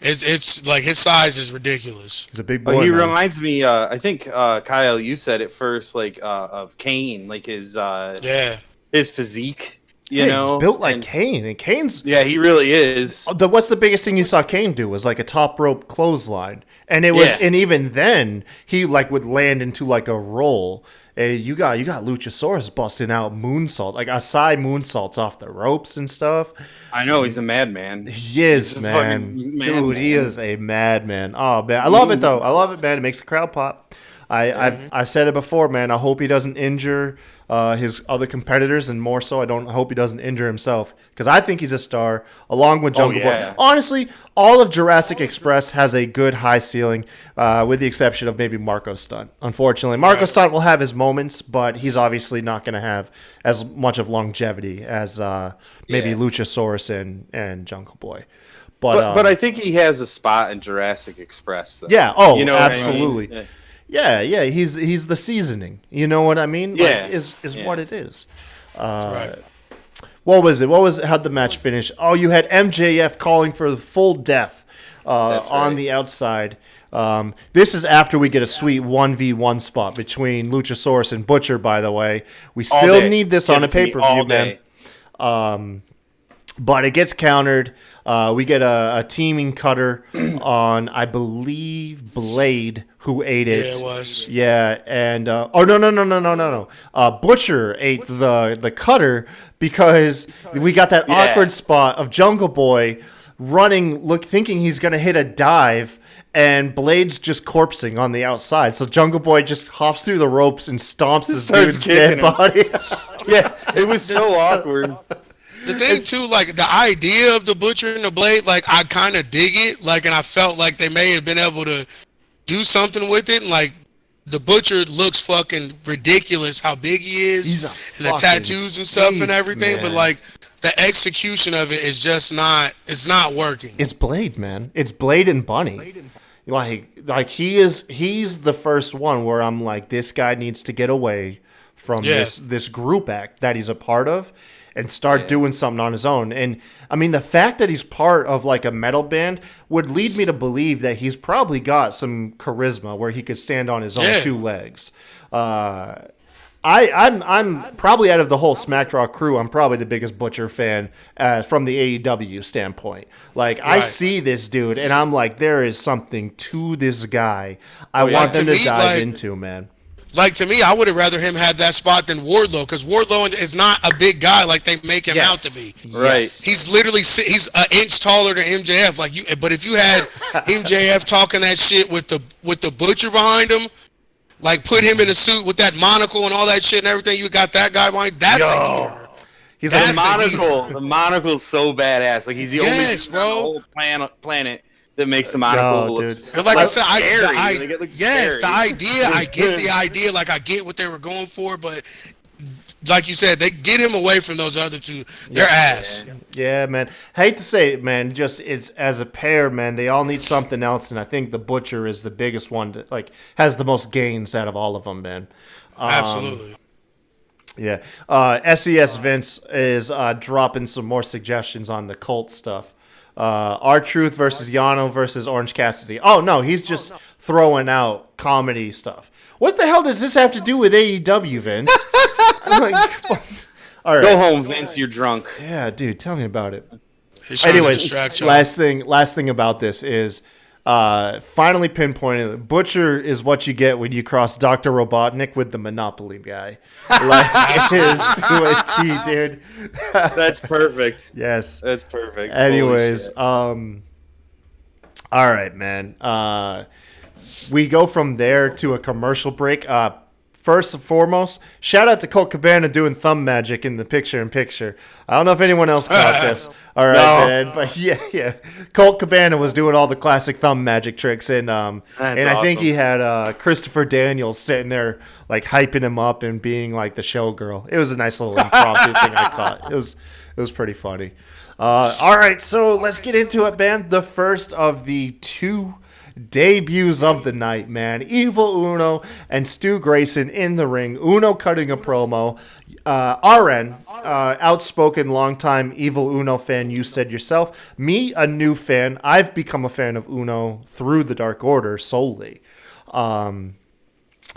it's like his size is ridiculous. He's a big boy. Oh, he man. reminds me. I think Kyle, you said it first, like of Kane, like Yeah. his physique. You Hey, know, he's built like And- Kane, and Kane's. Yeah, he really is. What's the biggest thing you saw Kane do was like a top rope clothesline, and it was, Yeah. and even then he like would land into like a roll. And you got Luchasaurus busting out moonsault, like Asai moonsaults off the ropes and stuff. I know he's a madman. He is, He's a man. fucking Dude, he madman. is a madman. Oh, man. I love it, though. I love it, man. It makes the crowd pop. I've said it before, man. I hope he doesn't injure his other competitors, and more so, I hope he doesn't injure himself, because I think he's a star, along with Jungle yeah. Boy. Honestly, all of Jurassic Express has a good high ceiling, with the exception of maybe Marco Stunt. Unfortunately, Marco Stunt will have his moments, but he's obviously not going to have as much of longevity as maybe Yeah. Luchasaurus and Jungle Boy. But I think he has a spot in Jurassic Express. Though. yeah, oh, You know what I mean? absolutely. Yeah. Yeah, he's the seasoning. You know what I mean? Yeah. Like, is Yeah. what it is. Right. What was it? How'd the match finish? Oh, you had MJF calling for the full death That's on right. the outside. This is after we get a sweet 1v1 spot between Luchasaurus and Butcher, by the way. We All still day. need this Give on a it to me pay-per-view, all man. day. But it gets countered. We get a teaming cutter on, I believe, Blade, who ate it. Yeah, it was. Yeah, and no. Butcher ate the cutter because we got that Yeah. awkward spot of Jungle Boy running, thinking he's gonna hit a dive, and Blade's just corpsing on the outside. So Jungle Boy just hops through the ropes and stomps this starts dude's kicking dead him. body. Yeah, it was so awkward. The thing too, like the idea of the Butcher and the Blade, like I kind of dig it, like, and I felt like they may have been able to do something with it. Like the Butcher looks fucking ridiculous, how big he is, He's a and the fucking tattoos and stuff beast, and everything. man. But like the execution of it is just not, it's not working. It's Blade, man. It's Blade and Bunny. Like he's the first one where I'm like, this guy needs to get away from Yeah. this group act that he's a part of. and start doing something on his own. And I mean, the fact that he's part of like a metal band would lead me to believe that he's probably got some charisma where he could stand on his own 2 legs. I'm probably out of the whole Smack Raw crew, I'm probably the biggest Butcher fan from the AEW standpoint. Like, I see this dude, and I'm like, there is something to this guy I want them to dive into, man. Like, to me, I would have rather him had that spot than Wardlow, because Wardlow is not a big guy like they make him out to be. Right. He's literally he's an inch taller than MJF. Like, but if you had MJF talking that shit with the Butcher behind him, like, put him in a suit with that monocle and all that shit and everything, you got that guy behind. That's a heater. He's the monocle. The monocle's so badass. Like, he's the only dude on the whole planet that makes the monocle look. Because, like I said, the idea. I get the idea. Like, I get what they were going for, but like you said, they get him away from those other two. They're ass. Yeah, man. Hate to say it, man. Just it's as a pair, man. They all need something else, and I think the Butcher is the biggest one that like has the most gains out of all of them, man. Absolutely. Yeah. SES Vince is dropping some more suggestions on the cult stuff. R-Truth versus Yano versus Orange Cassidy. Oh, no, he's just throwing out comedy stuff. What the hell does this have to do with AEW, Vince? I'm like, all right. Go home, Vince, you're drunk. Yeah, dude, tell me about it. Anyways, last thing about this is finally pinpointed. Butcher is what you get when you cross Dr. Robotnik with the Monopoly guy. Like, it is to a T, dude. That's perfect. Yes. That's perfect. Anyways, all right, man. We go from there to a commercial break. First and foremost, shout out to Colt Cabana doing thumb magic in the picture-in-picture. I don't know if anyone else caught this. All right, man. But yeah. Colt Cabana was doing all the classic thumb magic tricks, and awesome. I think he had Christopher Daniels sitting there like hyping him up and being like the showgirl. It was a nice little impromptu thing I caught. It was pretty funny. All right, so let's get into it, man. The first of the 2 debuts of the night, man. Evil Uno and Stu Grayson in the ring. Uno cutting a promo. RN, outspoken longtime Evil Uno fan, you said yourself. Me, a new fan. I've become a fan of Uno through the Dark Order solely.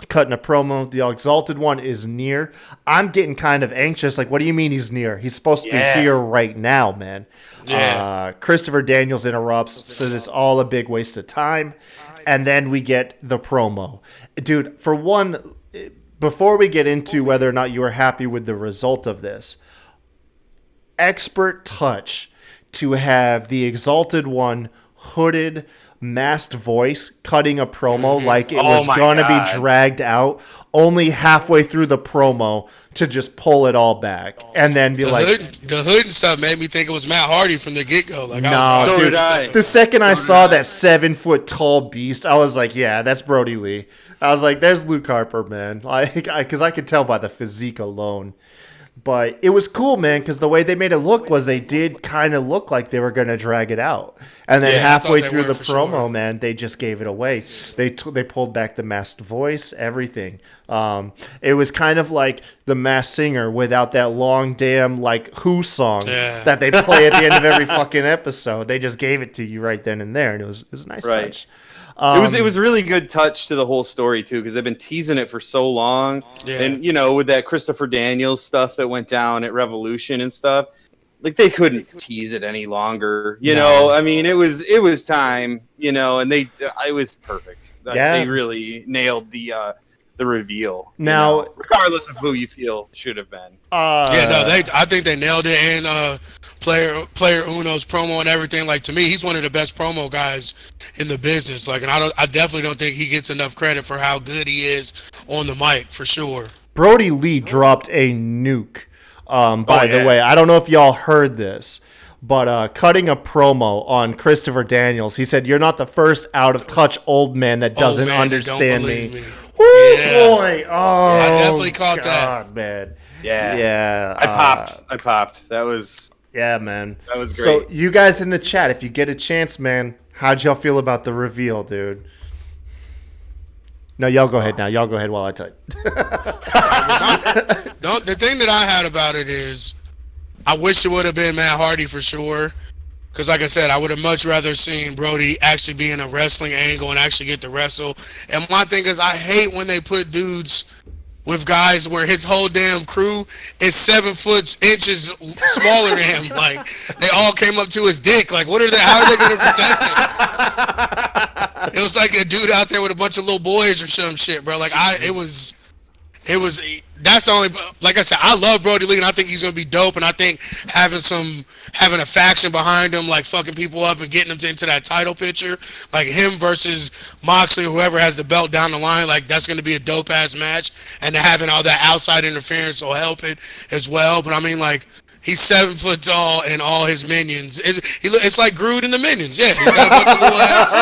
Cutting a promo. The Exalted One is near. I'm getting kind of anxious. Like, what do you mean he's near? He's supposed to be here right now, man. Yeah. Christopher Daniels interrupts, says it's all a big waste of time. And then we get the promo. Dude, for one, before we get into whether or not you are happy with the result of this, expert touch to have the Exalted One hooded, masked voice cutting a promo like it was going to be dragged out, only halfway through the promo to just pull it all back and then be the hood and stuff made me think it was Matt Hardy from the get-go. Like, the second I saw that 7-foot tall beast, I was like, yeah, that's Brody Lee. I was like, there's Luke Harper, man. Like, because I could tell by the physique alone. But it was cool, man, because the way they made it look was they did kind of look like they were going to drag it out. And then halfway through the promo, man, they just gave it away. They pulled back the masked voice, everything. It was kind of like the Masked Singer without that long damn, like, Who song that they play at the end of every fucking episode. They just gave it to you right then and there, and it was a nice touch. It was really good touch to the whole story too, because they've been teasing it for so long, and with that Christopher Daniels stuff that went down at Revolution and stuff, like they couldn't tease it any longer. You know, I mean, it was time. And it was perfect. They really nailed the reveal. Now, regardless of who you feel should have been. I think they nailed it. And player Uno's promo and everything. Like, to me, he's one of the best promo guys in the business. Like, and I definitely don't think he gets enough credit for how good he is on the mic, for sure. Brody Lee dropped a nuke. By the way, I don't know if y'all heard this, but cutting a promo on Christopher Daniels, he said, "You're not the first out of touch old man that doesn't understand me." Woo, boy! Oh, I definitely caught that, man. Yeah. I popped. That was man. That was great. So you guys in the chat, if you get a chance, man, how'd y'all feel about the reveal, dude? No, y'all go ahead now. Y'all go ahead while I type. The thing that I had about it is I wish it would have been Matt Hardy for sure. Because, like I said, I would have much rather seen Brody actually be in a wrestling angle and actually get to wrestle. And my thing is, I hate when they put dudes with guys where his whole damn crew is 7 foot inches smaller than him. Like, they all came up to his dick. Like, what are they? How are they going to protect him? It was like a dude out there with a bunch of little boys or some shit, bro. Like, that's the only, like I said, I love Brody Lee and I think he's gonna be dope, and I think having a faction behind him, like fucking people up and getting them into that title picture, like him versus Moxley or whoever has the belt down the line, like that's gonna be a dope ass match, and having all that outside interference will help it as well. But I mean, like, he's 7 foot tall and all his minions. It's like Groot and the Minions. Yeah, he's got a bunch of little ass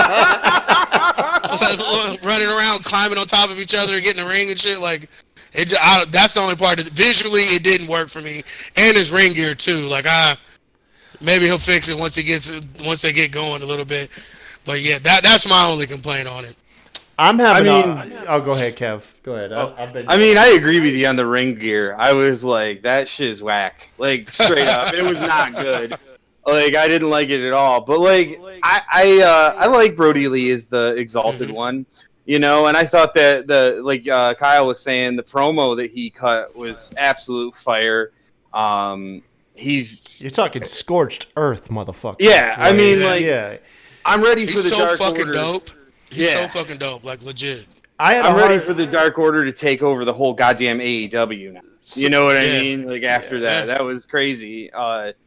running around, climbing on top of each other, and getting in the ring and shit. Like, that's the only part. Visually, it didn't work for me, and his ring gear too. Like, maybe he'll fix it once they get going a little bit. But yeah, that's my only complaint on it. Go ahead, Kev. Go ahead. I agree with you on the ring gear. I was like, that shit's whack. Like, straight up, it was not good. Like, I didn't like it at all. But like, I like Brody Lee as the exalted one, and I thought that Kyle was saying, the promo that he cut was absolute fire. You're talking scorched earth, motherfucker. Yeah, I mean, yeah. I'm ready for He's the so Dark fucking Order. dope. He's so fucking dope, like legit. I'm ready for the Dark Order to take over the whole goddamn AEW now. You know what I mean? Like, after that was crazy.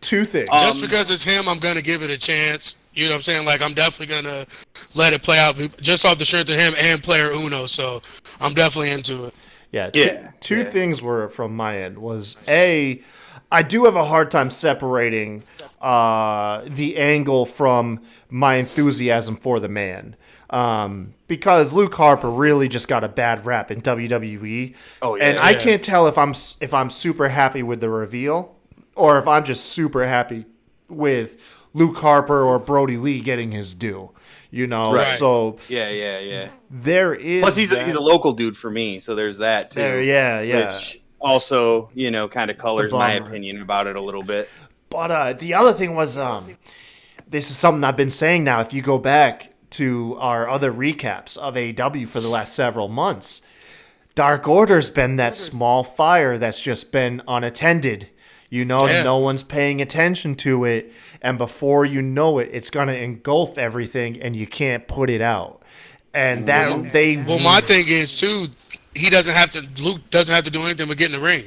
Two things. Just because it's him, I'm going to give it a chance. You know what I'm saying? Like, I'm definitely going to let it play out just off the strength of him and player Uno. So I'm definitely into it. Yeah. Two things were from my end was, A, I do have a hard time separating the angle from my enthusiasm for the man. Because Luke Harper really just got a bad rap in WWE. Oh, yeah. And I can't tell if I'm super happy with the reveal or if I'm just super happy with Luke Harper or Brody Lee getting his due. Right. So yeah. There is. Plus, he's a local dude for me, so there's that too. Which also, kind of colors my opinion about it a little bit. But the other thing was, this is something I've been saying now. If you go back to our other recaps of AEW for the last several months, Dark Order's been that small fire that's just been unattended. No one's paying attention to it, and before you know it, it's gonna engulf everything, and you can't put it out. And my thing is too, Luke doesn't have to do anything but get in the ring.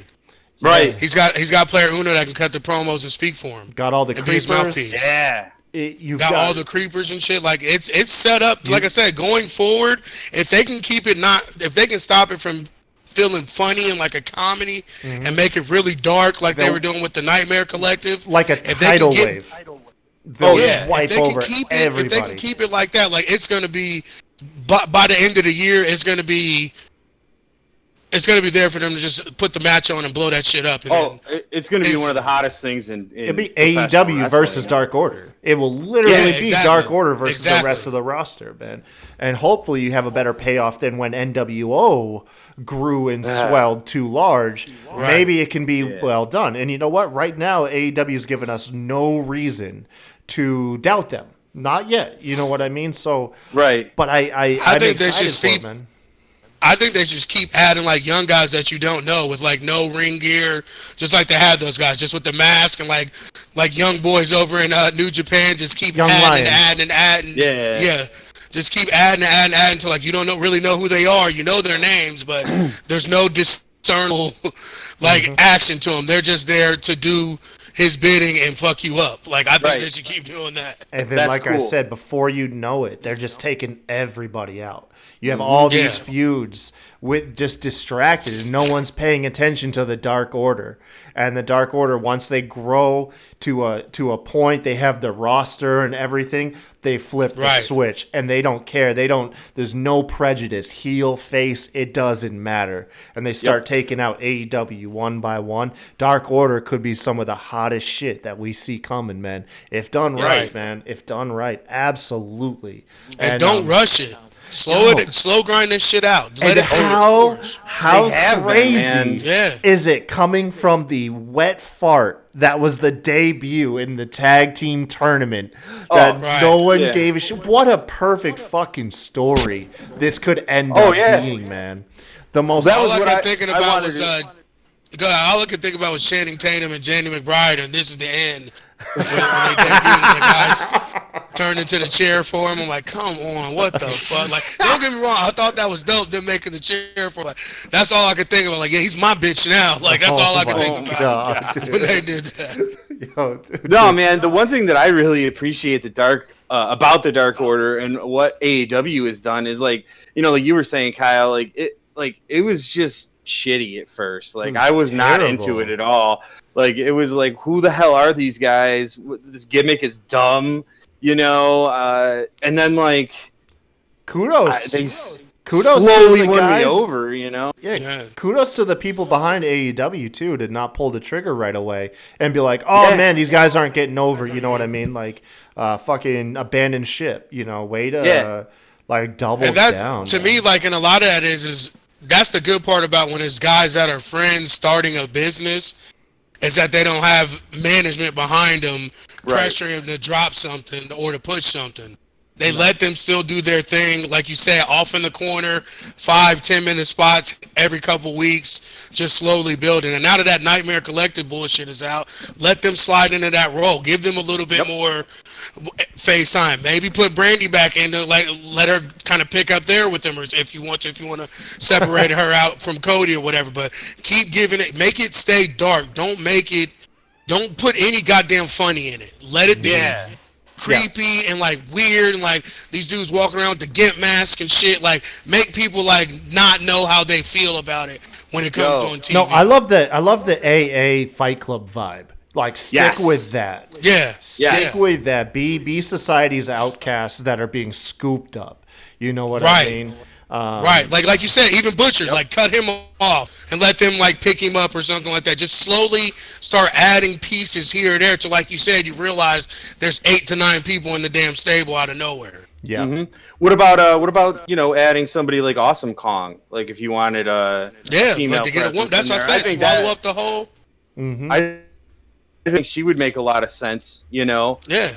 Right. He's got player Uno that can cut the promos and speak for him. Got all the creepers. Mouthpiece. Yeah. You've got all the creepers and shit. Like, it's set up. Like I said, going forward, if they can if they can stop it from feeling funny and like a comedy and make it really dark, like they were doing with the Nightmare Collective, like a tidal wave. If they can keep it like that, like, it's gonna be by the end of the year, it's gonna be there for them to just put the match on and blow that shit up. It's going to be one of the hottest things in it'll be AEW versus Dark Order. It will literally be Dark Order versus the rest of the roster, man. And hopefully you have a better payoff than when NWO grew and swelled too large. Right. Maybe it can be well done. And you know what? Right now, AEW has given us no reason to doubt them. Not yet. You know what I mean? So, right. But I think they should man. I think they just keep adding like young guys that you don't know with like no ring gear, just like they had those guys, just with the mask, and like young boys over in New Japan just keep adding. Yeah. Just keep adding until like you don't really know who they are. You know their names, but there's no discernible action to them. They're just there to do his bidding and fuck you up. Like, I think they should keep doing that. And then, I said, before you know it, they're just taking everybody out. You have all these feuds with just distracted, and no one's paying attention to the Dark Order. And the Dark Order, once they grow to a point, they have the roster and everything, they flip the switch, and they don't care. There's no prejudice, heel, face, it doesn't matter. And they start taking out AEW one by one. Dark Order could be some of the hottest shit that we see coming, man. If done right, man. If done right, absolutely. And don't rush it. Slow grind this shit out. Let it take its course. How crazy is it coming from the wet fart that was the debut in the tag team tournament that no one gave a shit. What a perfect fucking story this could end up being, man. The most. All I kept thinking about was all I could think about was Channing Tatum and Danny McBride, and this is the end. When they debuted and the guys turned into the chair for him, I'm like, come on, what the fuck? Like, don't get me wrong, I thought that was dope, them making the chair for him. Like, that's all I could think about. Like, yeah, he's my bitch now. Like, that's all I could think about when they did that. Yo, dude. No, man, the one thing that I really appreciate about the Dark Order and what AEW has done is, like, you know, like you were saying, Kyle, it was just shitty at first. Like, I was not into it at all. Like, it was like, who the hell are these guys? This gimmick is dumb, you know? And then, like, kudos slowly to the won guys. me over, you know? Yeah, kudos to the people behind AEW, too, to not pull the trigger right away and be like, oh, man, these guys aren't getting over, you know what I mean? Like, fucking abandon ship, you know? Way to, like, double down. To me, like, and a lot of that is that's the good part about when it's guys that are friends starting a business, is that they don't have management behind them pressuring them to drop something or to push something. They let them still do their thing, like you said, off in the corner, 5-10 minute spots every couple weeks, just slowly building. And now that Nightmare Collective bullshit is out, let them slide into that role. Give them a little bit more face time. Maybe put Brandy back into, like, let her kind of pick up there with them, or if you want to separate her out from Cody or whatever. But keep giving it, make it stay dark. Don't put any goddamn funny in it. Let it be creepy and like weird, and like these dudes walking around with the gimp mask and shit. Like, make people like not know how they feel about it when it comes on TV. No, I love the AA Fight Club vibe. Like, stick with that. Yeah. Stick with that. Be society's outcasts that are being scooped up. You know what I mean? Right. Like you said, even Butcher, like, cut him off and let them like pick him up or something like that. Just slowly start adding pieces here or there to, like you said, you realize there's 8 to 9 people in the damn stable out of nowhere. Yeah. Mm-hmm. What about you know, adding somebody like Awesome Kong? Like, if you wanted a female to get a woman, that's what I said. Swallow up the whole. Mm-hmm. I think she would make a lot of sense, you know. Yeah.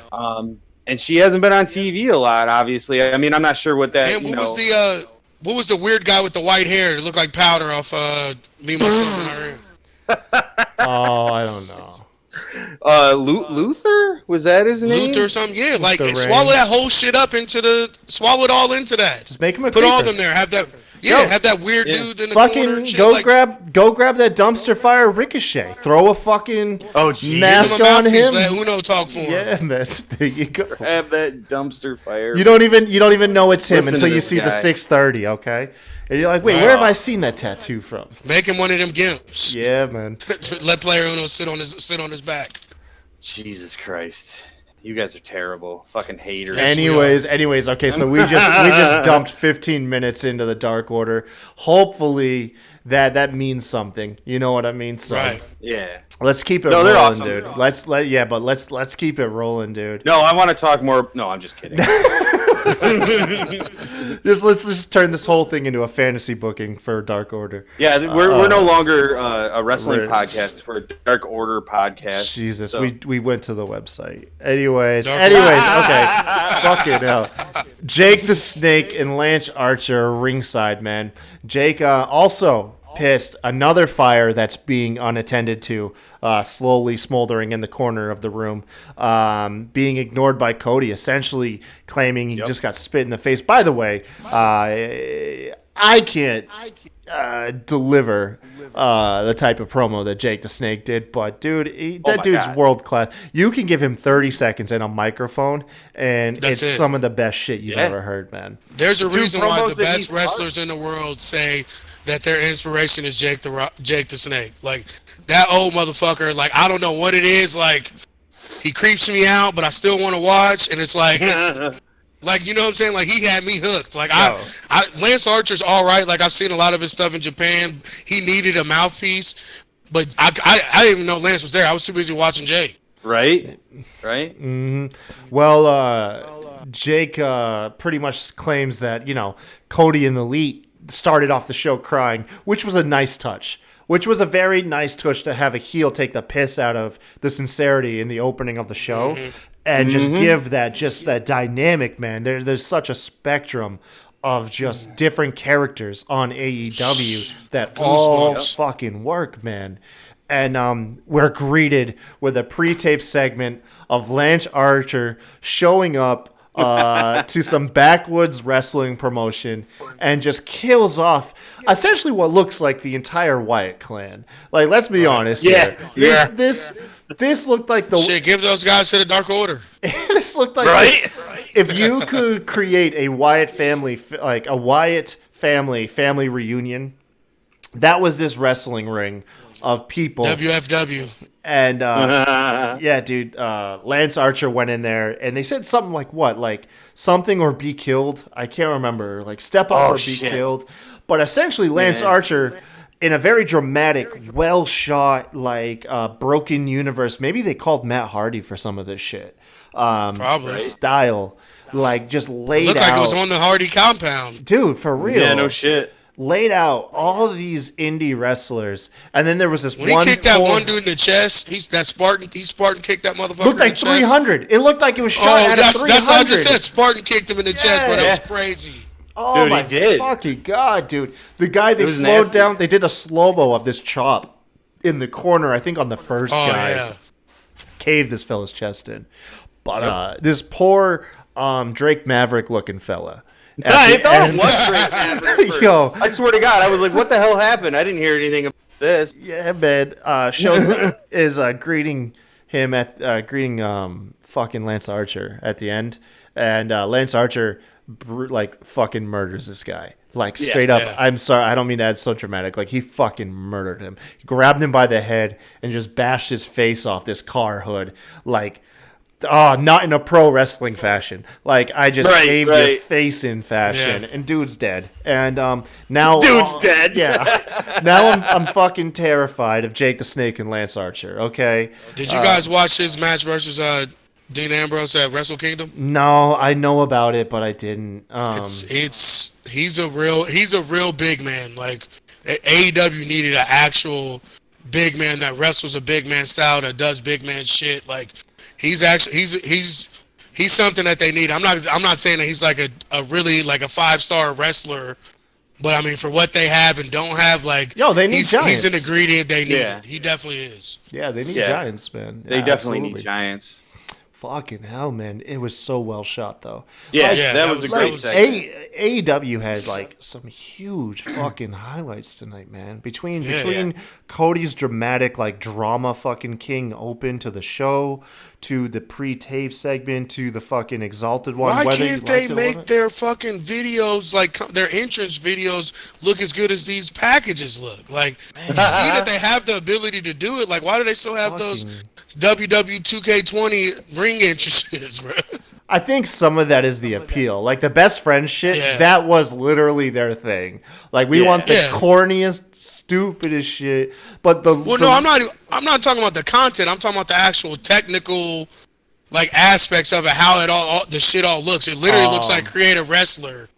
And she hasn't been on TV a lot, obviously. I mean, I'm not sure what that. And what was the weird guy with the white hair that looked like powder off Me, Myself, and Irene? Oh, I don't know. Luther? Was that his name? Luther or something? Yeah, like, Luther swallow Reigns. that whole shit up swallow it all into that. Just make him a Put all of creeper. them there. Have that. Yeah, have that weird dude in the corner. Fucking And shit, go like, grab that dumpster fire Ricochet. Throw a fucking mask give him a on mouthpiece, him. let Uno talk for him. Yeah, man. There you go. Have that dumpster fire. You don't even know it's him Listen until to you this see the guy. 630. Okay, and you're like, wait, where have I seen that tattoo from? Make him one of them gimps. Yeah, man. Let player Uno sit on his back. Jesus Christ. You guys are terrible. Fucking haters. Anyways, okay, so we just dumped 15 minutes into the Dark Order. Hopefully that means something. You know what I mean? So Right. Yeah. let's keep it No, rolling, they're awesome. dude. Let's keep it rolling, dude. No, I want to talk more. No, I'm just kidding. Let's just turn this whole thing into a fantasy booking for Dark Order. Yeah, we're no longer a wrestling podcast. We're a Dark Order podcast. Jesus, so. we went to the website. Anyways, Dark okay. Fucking hell. Jake the Snake and Lance Archer are ringside, man. Jake also pissed. Another fire that's being unattended to, slowly smoldering in the corner of the room, being ignored by Cody, essentially claiming he just got spit in the face. By the way, I can't deliver the type of promo that Jake the Snake did, but dude, that dude's world class. You can give him 30 seconds and a microphone, and That's it's it. some of the best shit you've ever heard, man. There's a reason why promos the that best he's wrestlers in the world say that their inspiration is Jake the Snake. Like, that old motherfucker, like, I don't know what it is, like, he creeps me out, but I still want to watch, and it's like, like, you know what I'm saying? Like, he had me hooked. Like, Lance Archer's all right. Like, I've seen a lot of his stuff in Japan. He needed a mouthpiece, but I didn't even know Lance was there. I was too busy watching Jake. Right? Well, Jake pretty much claims that, Cody and the Elite started off the show crying, which was a nice touch. which was a very nice touch to have a heel take the piss out of the sincerity in the opening of the show and just give that dynamic, man. There's such a spectrum of just different characters on AEW that all fucking work, man. And we're greeted with a pre-tape segment of Lance Archer showing up to some backwoods wrestling promotion and just kills off essentially what looks like the entire Wyatt clan. Like, let's be honest here. This looked like the shit. Give those guys to the Dark Order. This looked like if you could create a Wyatt family, like a Wyatt family reunion. That was this wrestling ring of people. WFW. And yeah, dude, Lance Archer went in there and they said something like what? Like something or be killed. I can't remember. Like step up or be killed. But essentially Lance Archer, in a very dramatic, well shot, like broken universe. Maybe they called Matt Hardy for some of this shit. Probably. Style. Like just laid Looked out. like it was on the Hardy compound. Dude, for real. Yeah, no shit. Laid out all of these indie wrestlers, and then there was this when he kicked that one dude in the chest. Spartan kicked that motherfucker. Looked like in the 300. Chest. It looked like it was shot at 300. That's what I just said. Spartan kicked him in the chest, bro. That was crazy. Oh dude, my he did. fucking god, dude! The guy they slowed nasty. down. They did a slow mo of this chop in the corner. I think on the first guy caved this fella's chest in. But this poor Drake Maverick looking fella. I thought it was Drake Maverick. Yo, I swear to God, I was like, "What the hell happened?" I didn't hear anything about this. yeah, man. Is greeting him at greeting fucking Lance Archer at the end, and Lance Archer like fucking murders this guy. Like straight up. I'm sorry, I don't mean to add so dramatic. Like he fucking murdered him. He grabbed him by the head and just bashed his face off this car hood. Like. Oh, not in a pro wrestling fashion. Like I just caved your face in fashion, and dude's dead. And now Dude's dead. Yeah. Now I'm fucking terrified of Jake the Snake and Lance Archer. Okay. Did you guys watch his match versus Dean Ambrose at Wrestle Kingdom? No, I know about it, but I didn't. He's a real big man. Like AEW needed an actual big man that wrestles a big man style, that does big man shit. Like. He's something that they need. I'm not saying that he's like a really like a 5-star wrestler, but I mean for what they have and don't have, like they need giants. He's an ingredient they need. He definitely is. Yeah, they need giants, man. They definitely need giants. Fucking hell, man! It was so well shot, though. Yeah, that was a great segment. AEW had like some huge fucking highlights tonight, man. Between Cody's dramatic like drama fucking king open to the show, to the pre-tape segment, to the fucking exalted one. Why can't they make their fucking videos, like their entrance videos, look as good as these packages look? Like you see that they have the ability to do it. Like why do they still have those WW 2K20 ring entrances, bro? I think some of that is the appeal. Like the best friend shit, that was literally their thing. Like we want the corniest, stupidest shit. But I'm not talking about the content. I'm talking about the actual technical like aspects of it, how it all the shit all looks. It literally looks like Create a Wrestler.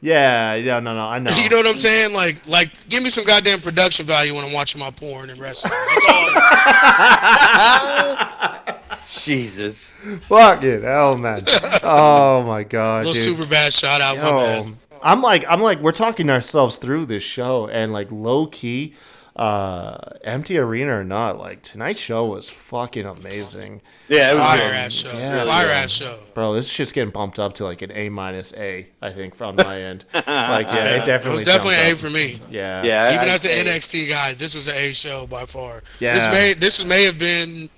Yeah, no, I know. You know what I'm saying? Like, give me some goddamn production value when I'm watching my porn and wrestling. That's all. Jesus. Fucking hell, man. Oh my god, little dude. super bad shout out. My bad. I'm like, we're talking ourselves through this show, and like low key, empty arena or not, like tonight's show was fucking amazing. Yeah, it was fire ass show. Yeah, fire ass show. Bro, this shit's getting bumped up to like an A-, I think, from my end. Like, it definitely. It was definitely an A jumped for me. Yeah. Even as an NXT guy, this was an A show by far. Yeah. This may have been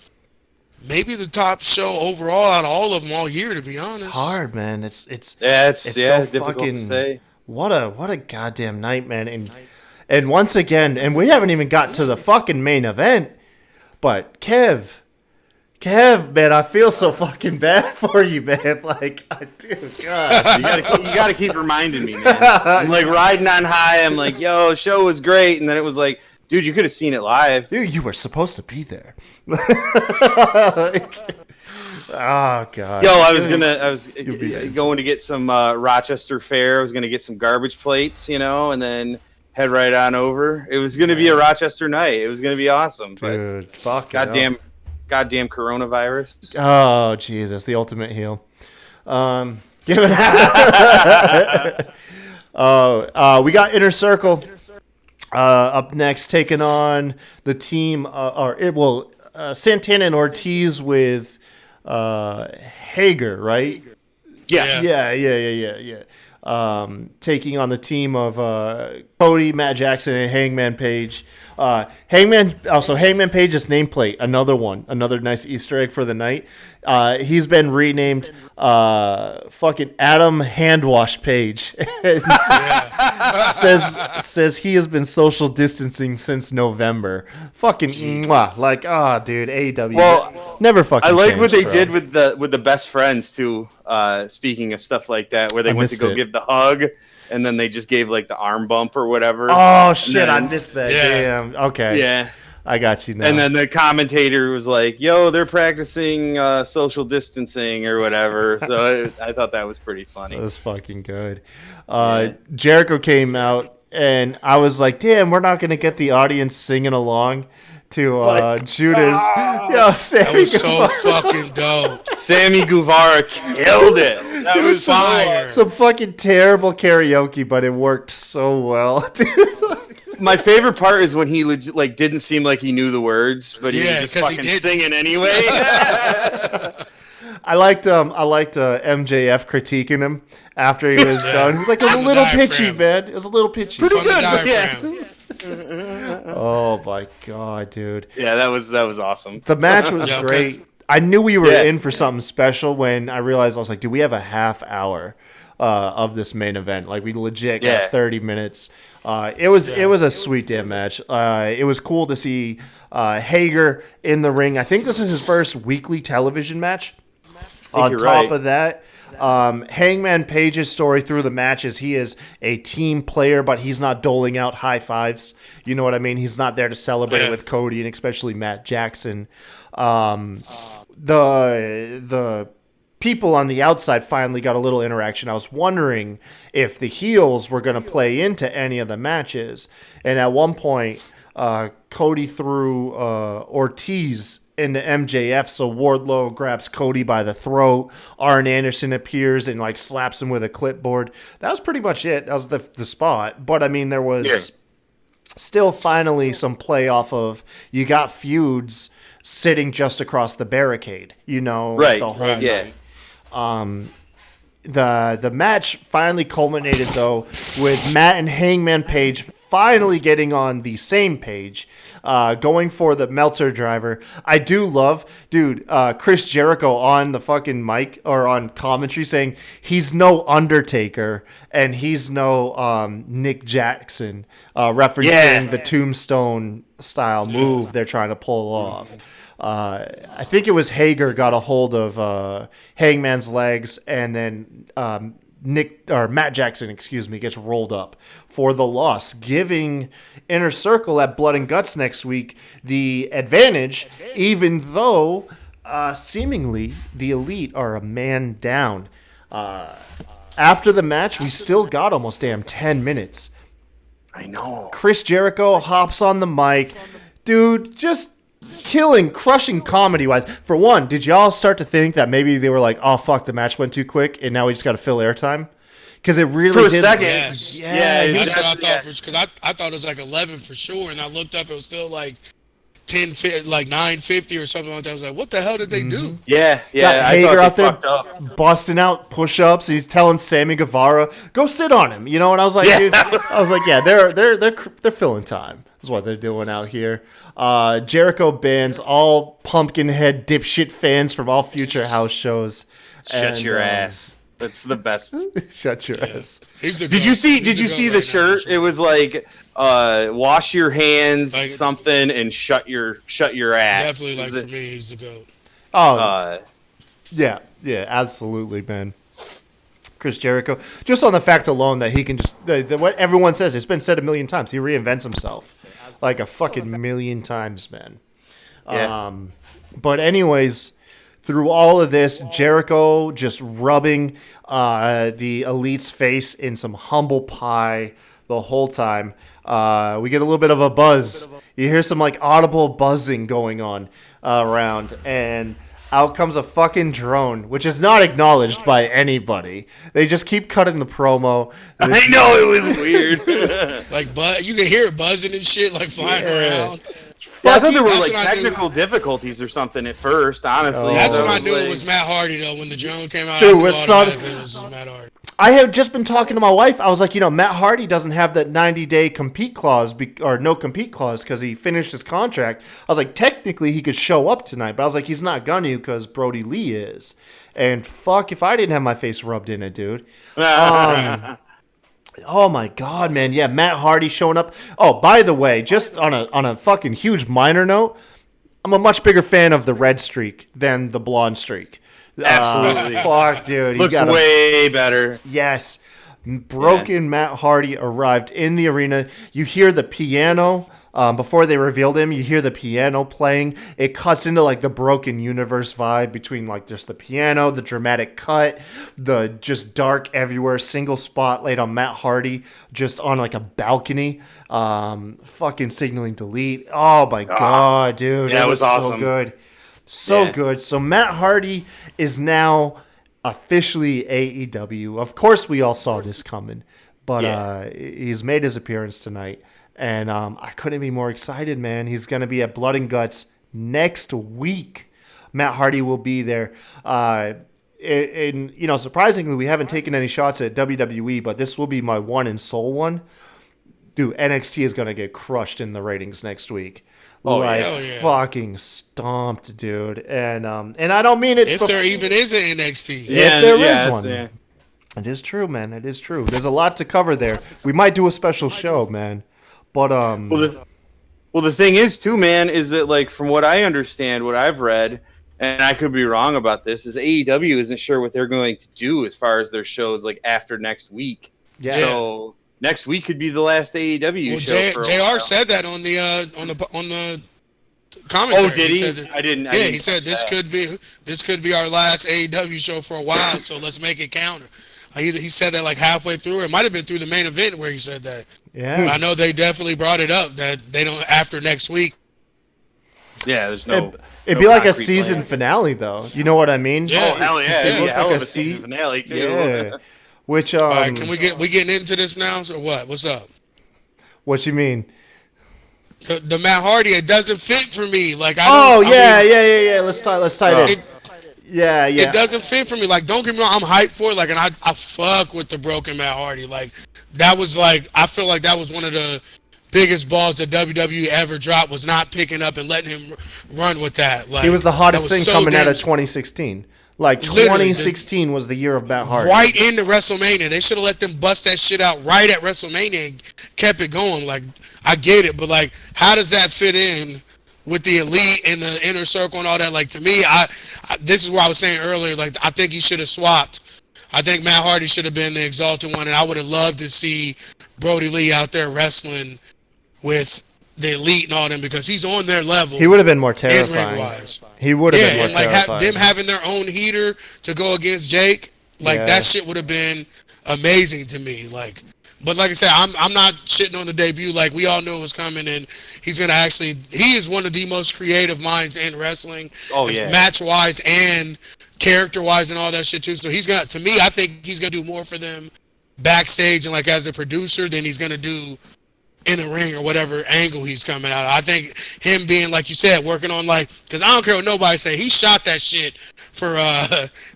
maybe the top show overall out of all of them all year, to be honest. It's hard, man. It's so difficult to say. What a goddamn night, man. And once again, and we haven't even got to the fucking main event, but Kev, man, I feel so fucking bad for you, man. Like, dude, God. You gotta keep reminding me, man. I'm like riding on high. I'm like, yo, show was great, and then it was like, dude, you could have seen it live. Dude, you were supposed to be there. Oh god. Yo, I was going to get some Rochester fare. I was gonna get some garbage plates, and then head right on over. It was going to be a Rochester night. It was going to be awesome. Dude, fuck goddamn coronavirus. Oh, Jesus, the ultimate heel. Give it. We got Inner Circle up next, taking on the team, Santana and Ortiz with Hager, right? Yeah. Taking on the team of Cody, Matt Jackson, and Hangman Page. Hangman Page's nameplate, another nice Easter egg for the night. He's been renamed fucking Adam Handwash Page. says he has been social distancing since November. Fucking mwah. Like, dude, AEW. Well, never fucking. I like changed, what they bro. did with the best friends too. Speaking of stuff like that, where they went to go give the hug, and then they just gave like the arm bump or whatever. Oh shit, I missed that. Yeah. Damn. Okay. Yeah. I got you now. And then the commentator was like, "Yo, they're practicing social distancing or whatever." So I thought that was pretty funny. That was fucking good. Jericho came out, and I was like, "Damn, we're not gonna get the audience singing along to Judas." Yo, That was so fucking dope. Sammy Guevara killed it. That was fire. Some fucking terrible karaoke, but it worked so well, dude. My favorite part is when he didn't seem like he knew the words, but he was just fucking singing anyway. I liked MJF critiquing him after he was done. He was like, "It was a little pitchy, man. It was a little pitchy." Pretty good, yeah. Oh my god, dude. Yeah, that was awesome. The match was great. I knew we were in for something special when I realized, I was like, dude, we have a half hour of this main event. Like, we legit got 30 minutes. It was a sweet damn match. It was cool to see Hager in the ring. I think this is his first weekly television match. On top of that, Hangman Page's story through the match is he is a team player, but he's not doling out high fives. You know what I mean? He's not there to celebrate with Cody and especially Matt Jackson. The people on the outside finally got a little interaction. I was wondering if the heels were going to play into any of the matches. And at one point, Cody threw Ortiz into MJF, so Wardlow grabs Cody by the throat. Arn Anderson appears and like slaps him with a clipboard. That was pretty much it. That was the spot. But I mean, there was still finally some play off of, you got feuds sitting just across the barricade, the whole night. The match finally culminated, though, with Matt and Hangman Page finally getting on the same page, going for the Meltzer driver. I do love, Chris Jericho on the fucking mic or on commentary saying he's no Undertaker and he's no Nick Jackson, referencing the tombstone style move they're trying to pull off. I think it was Hager got a hold of Hangman's legs, and then Matt Jackson, gets rolled up for the loss, giving Inner Circle at Blood and Guts next week the advantage, even though seemingly the Elite are a man down. After the match, we still got almost 10 minutes. I know. Chris Jericho hops on the mic. Dude, just crushing comedy-wise. For one, did y'all start to think that maybe they were like, oh, fuck, the match went too quick, and now we just got to fill airtime? Because it really for a did. second. Yes. Yeah, that's what I thought. Because I thought it was like 11 for sure, and I looked up, it was still like 9:50 or something like that. I was like, what the hell did they do? Yeah. Got I Hager out thought there busting out push-ups. He's telling Sammy Guevara, go sit on him. And I was like, dude, they're filling time. That's what they're doing out here. Jericho bans all Pumpkinhead dipshit fans from all future house shows. Shut your ass. That's the best. Shut your ass. Did you see the shirt? It was like wash your hands, like, something, and shut your ass. Definitely, for me, he's the GOAT. Oh, yeah, absolutely, man. Chris Jericho, just on the fact alone that he can just what everyone says, it's been said a million times. He reinvents himself like a fucking million times, man. Yeah. But anyways, through all of this, Jericho just rubbing the Elite's face in some humble pie, the whole time. We get a little bit of a buzz. You hear some like audible buzzing going on around, and out comes a fucking drone, which is not acknowledged by anybody. They just keep cutting the promo. I know, it was weird. Like, you can hear it buzzing and shit, like flying around. Yeah, I thought there were That's like what I technical difficulties or something at first, honestly. That's So when I it was knew it like- was Matt Hardy, though. When the drone came out, Dude, I knew with son- automatically it was Matt Hardy. I have just been talking to my wife. I was like, Matt Hardy doesn't have that 90-day compete clause or no compete clause because he finished his contract. I was like, technically he could show up tonight, but I was like, he's not gonna because Brody Lee is. And fuck if I didn't have my face rubbed in it, dude. Oh my god, man! Yeah, Matt Hardy showing up. Oh, by the way, just on a fucking huge minor note, I'm a much bigger fan of the red streak than the blonde streak. Absolutely. Fuck, dude. Looks way better. Yes. Broken Matt Hardy arrived in the arena. You hear the piano. Before they revealed him, you hear the piano playing. It cuts into like the Broken Universe vibe between like just the piano, the dramatic cut, the just dark everywhere, single spotlight on Matt Hardy just on like a balcony, fucking signaling delete. Oh my god, dude. Yeah, That it was so awesome. good. So good. So Matt Hardy is now officially AEW. Of course, we all saw this coming, but he's made his appearance tonight, and I couldn't be more excited, man. He's going to be at Blood and Guts next week. Matt Hardy will be there. And surprisingly, we haven't taken any shots at WWE, but this will be my one and sole one. Dude, NXT is going to get crushed in the ratings next week. Oh, hell yeah. Fucking stomped, dude. And I don't mean it. If there even is an NXT. If there is it's- one. yeah. It is true, man. It is true. There's a lot to cover there. We might do a special show, man. But Well, the thing is, too, man, is that, like, from what I understand, what I've read, and I could be wrong about this, is AEW isn't sure what they're going to do as far as their shows, like, after next week. Yeah. So next week could be the last AEW show for a JR while. said that on the commentary. Oh, did he? said that- I didn't. Yeah, he said this could be our last AEW show for a while, so let's make it counter. He said that like halfway through. It might have been through the main event where he said that. yeah. I know they definitely brought it up that they don't after next week. Yeah, there's no. It'd no be like a concrete season plan. finale, though. You know what I mean? Yeah. Oh hell yeah! It It'd be looked a hell like of a a season finale too. Yeah. Which All right, can we getting into this now or what? What's up? what you mean? The Matt Hardy, it doesn't fit for me. Like I Oh don't, yeah, I mean, yeah. Let's tie it in. Yeah. It doesn't fit for me. Like, don't get me wrong, I'm hyped for it. Like, and I fuck with the broken Matt Hardy. Like, that was like, I feel like that was one of the biggest balls that WWE ever dropped, was not picking up and letting him run with that. Like, He was the hottest that was thing so coming out of damn- 2016. Like Literally, 2016 was the year of Matt Hardy. Right into WrestleMania. They should have let them bust that shit out right at WrestleMania and kept it going. Like, I get it, but like, how does that fit in with the elite and the inner circle and all that? Like, to me, I this is what I was saying earlier. Like, I think he should have swapped. I think Matt Hardy should have been the exalted one, and I would have loved to see Brody Lee out there wrestling with the elite and all them, because he's on their level. He would have been more in terrifying. ring-wise. He would have been Yeah, more and like terrifying. them having their own heater to go against Jake, like Yeah. that shit would have been amazing to me. Like, but like I said, I'm not shitting on the debut. Like, we all knew it was coming, and he's gonna actually. He is one of the most creative minds in wrestling. Oh, yeah. match wise and character wise and all that shit too. So he's gonna. To me, I think he's gonna do more for them backstage and like as a producer than he's gonna do in a ring or whatever angle he's coming out. I think him being, like you said, working on like, because I don't care what nobody say, he shot that shit for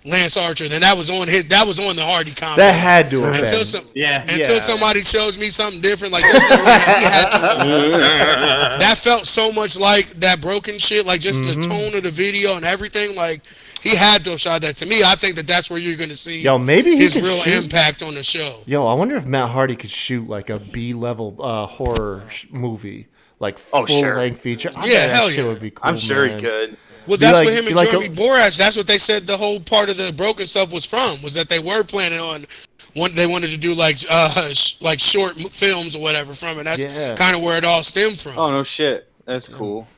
Lance Archer. Then that was on the Hardy combo. That had to have been. Until somebody shows me something different, like there's no way he had to. That felt so much like that broken shit, like just the tone of the video and everything. Like, he had to have shot that. To me, I think that's where you're going to see maybe he his could real shoot. impact on the show. I wonder if Matt Hardy could shoot like a B-level horror movie, like Oh, sure. full-length feature. I Yeah, bet hell that shit yeah. would be cool. I'm sure man. he could. Well, Be that's like- what him be and like Jeremy Borash, that's what they said the whole part of the broken stuff was from, was that they were planning on they wanted to do like short films or whatever from it. That's Yeah. kind of where it all stemmed from. Oh no shit, that's cool.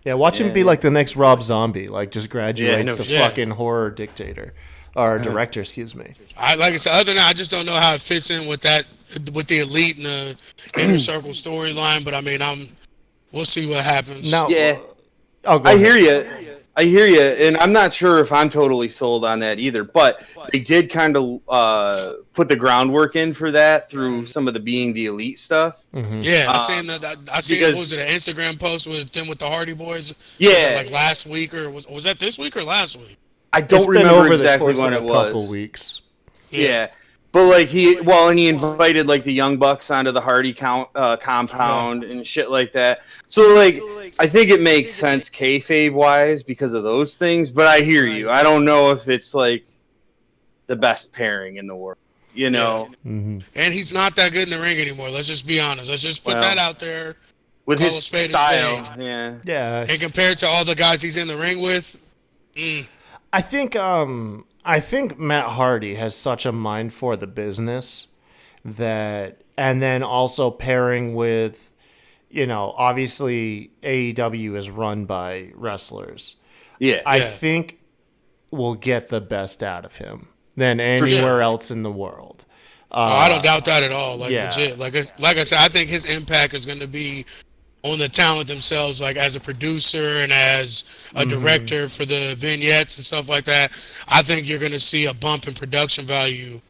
Yeah, watch him be like the next Rob Zombie, like just graduates no to shit. fucking horror dictator. or director, excuse me. Like I said, other than that, I just don't know how it fits in with the elite and the inner circle storyline. But I mean, we'll see what happens. Now, Yeah. oh, go I ahead. hear you. I hear you, and I'm not sure if I'm totally sold on that either. But they did kind of put the groundwork in for that through some of the being the elite stuff. Yeah, I seen that. I seen because- was it an Instagram post with them with the Hardy Boys? Yeah. Was it like last week or was that this week or last week? I don't It's been remember over exactly the course when of it a couple was. weeks. Yeah. But like he invited like the Young Bucks onto the Hardy compound and shit like that. So like I think it makes sense kayfabe wise because of those things. But I hear you. I don't know if it's like the best pairing in the world. You know, And he's not that good in the ring anymore. Let's just be honest. Let's just put Well, that out there. with Call his a spade a style. spade. Yeah. Yeah, And compared to all the guys he's in the ring with, I think Matt Hardy has such a mind for the business that, and then also pairing with, obviously AEW is run by wrestlers. Yeah. I think we'll get the best out of him than anywhere else in the world. I don't doubt that at all. Like yeah. legit. Like I said, I think his impact is going to be on the talent themselves, like as a producer and as a director for the vignettes and stuff like that. I think you're going to see a bump in production value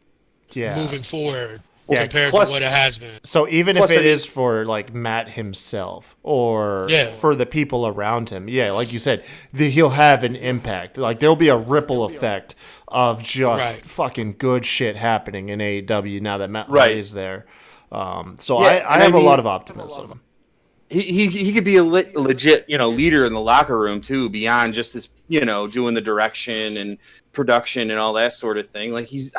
moving forward compared to what it has been. So even Plus, if it I mean- is for like Matt himself or Yeah. for the people around him, like you said, he'll have an impact. Like there'll be a ripple effect of just fucking good shit happening in AEW now that Matt Hardy's there. So Yeah, I and have I a lot mean- of optimism. He could be a legit leader in the locker room too, beyond just this doing the direction and production and all that sort of thing. Like he's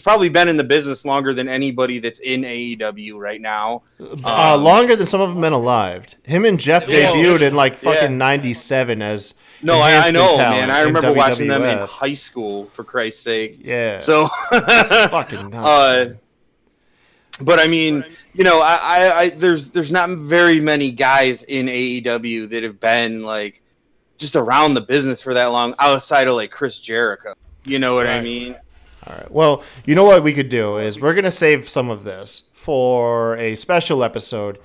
probably been in the business longer than anybody that's in AEW right now. Longer than some of them been alive. Him and Jeff debuted in like fucking Yeah. 97 as No, I enhancement know, talent man. I in remember watching them in WWF. high school, for Christ's sake. Yeah. So, Fucking nuts. but I mean, I there's not very many guys in AEW that have been like just around the business for that long outside of like Chris Jericho. You know what I mean? All right. Well, you know what we could do is we're going to save some of this for a special episode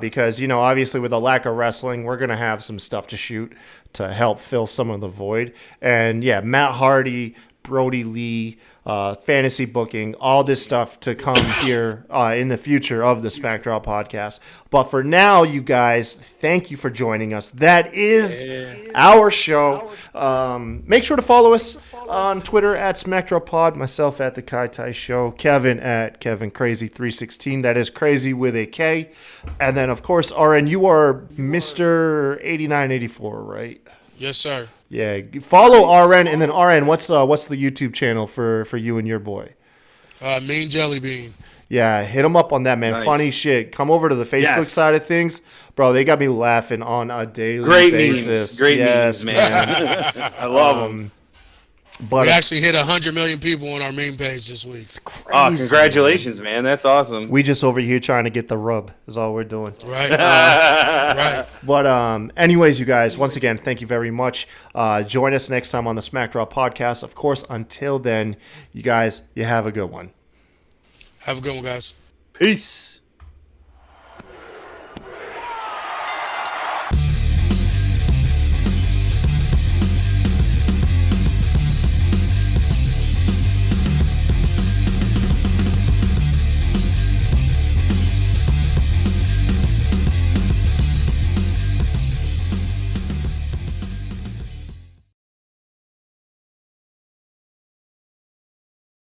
because, obviously with a lack of wrestling, we're going to have some stuff to shoot to help fill some of the void. And, Matt Hardy, Brody Lee, fantasy booking, all this stuff to come here in the future of the SmackDraw podcast. But for now, you guys, thank you for joining us. That is our show. Make sure to follow us on Twitter at SmackDrawPod, myself at The Kai Tai Show, Kevin at KevinCrazy316. That is crazy with a K. And then, of course, RN, you are Mr. 8984, right? Yes, sir. Yeah, follow RN, and then RN, what's the YouTube channel for you and your boy? Mean Jelly Bean. Yeah, hit them up on that, man. Nice. Funny shit. Come over to the Facebook Yes. side of things. Bro, they got me laughing on a daily Great basis. memes. Great yes, memes, man. I love them. But We actually hit 100 million people on our meme page this week. Oh, congratulations, man. That's awesome. we just over here trying to get the rub is all we're doing. Right? Right. But anyways, you guys, once again, thank you very much. Join us next time on the SmackDraw podcast. Of course, until then, you guys, you have a good one. Have a good one, guys. Peace.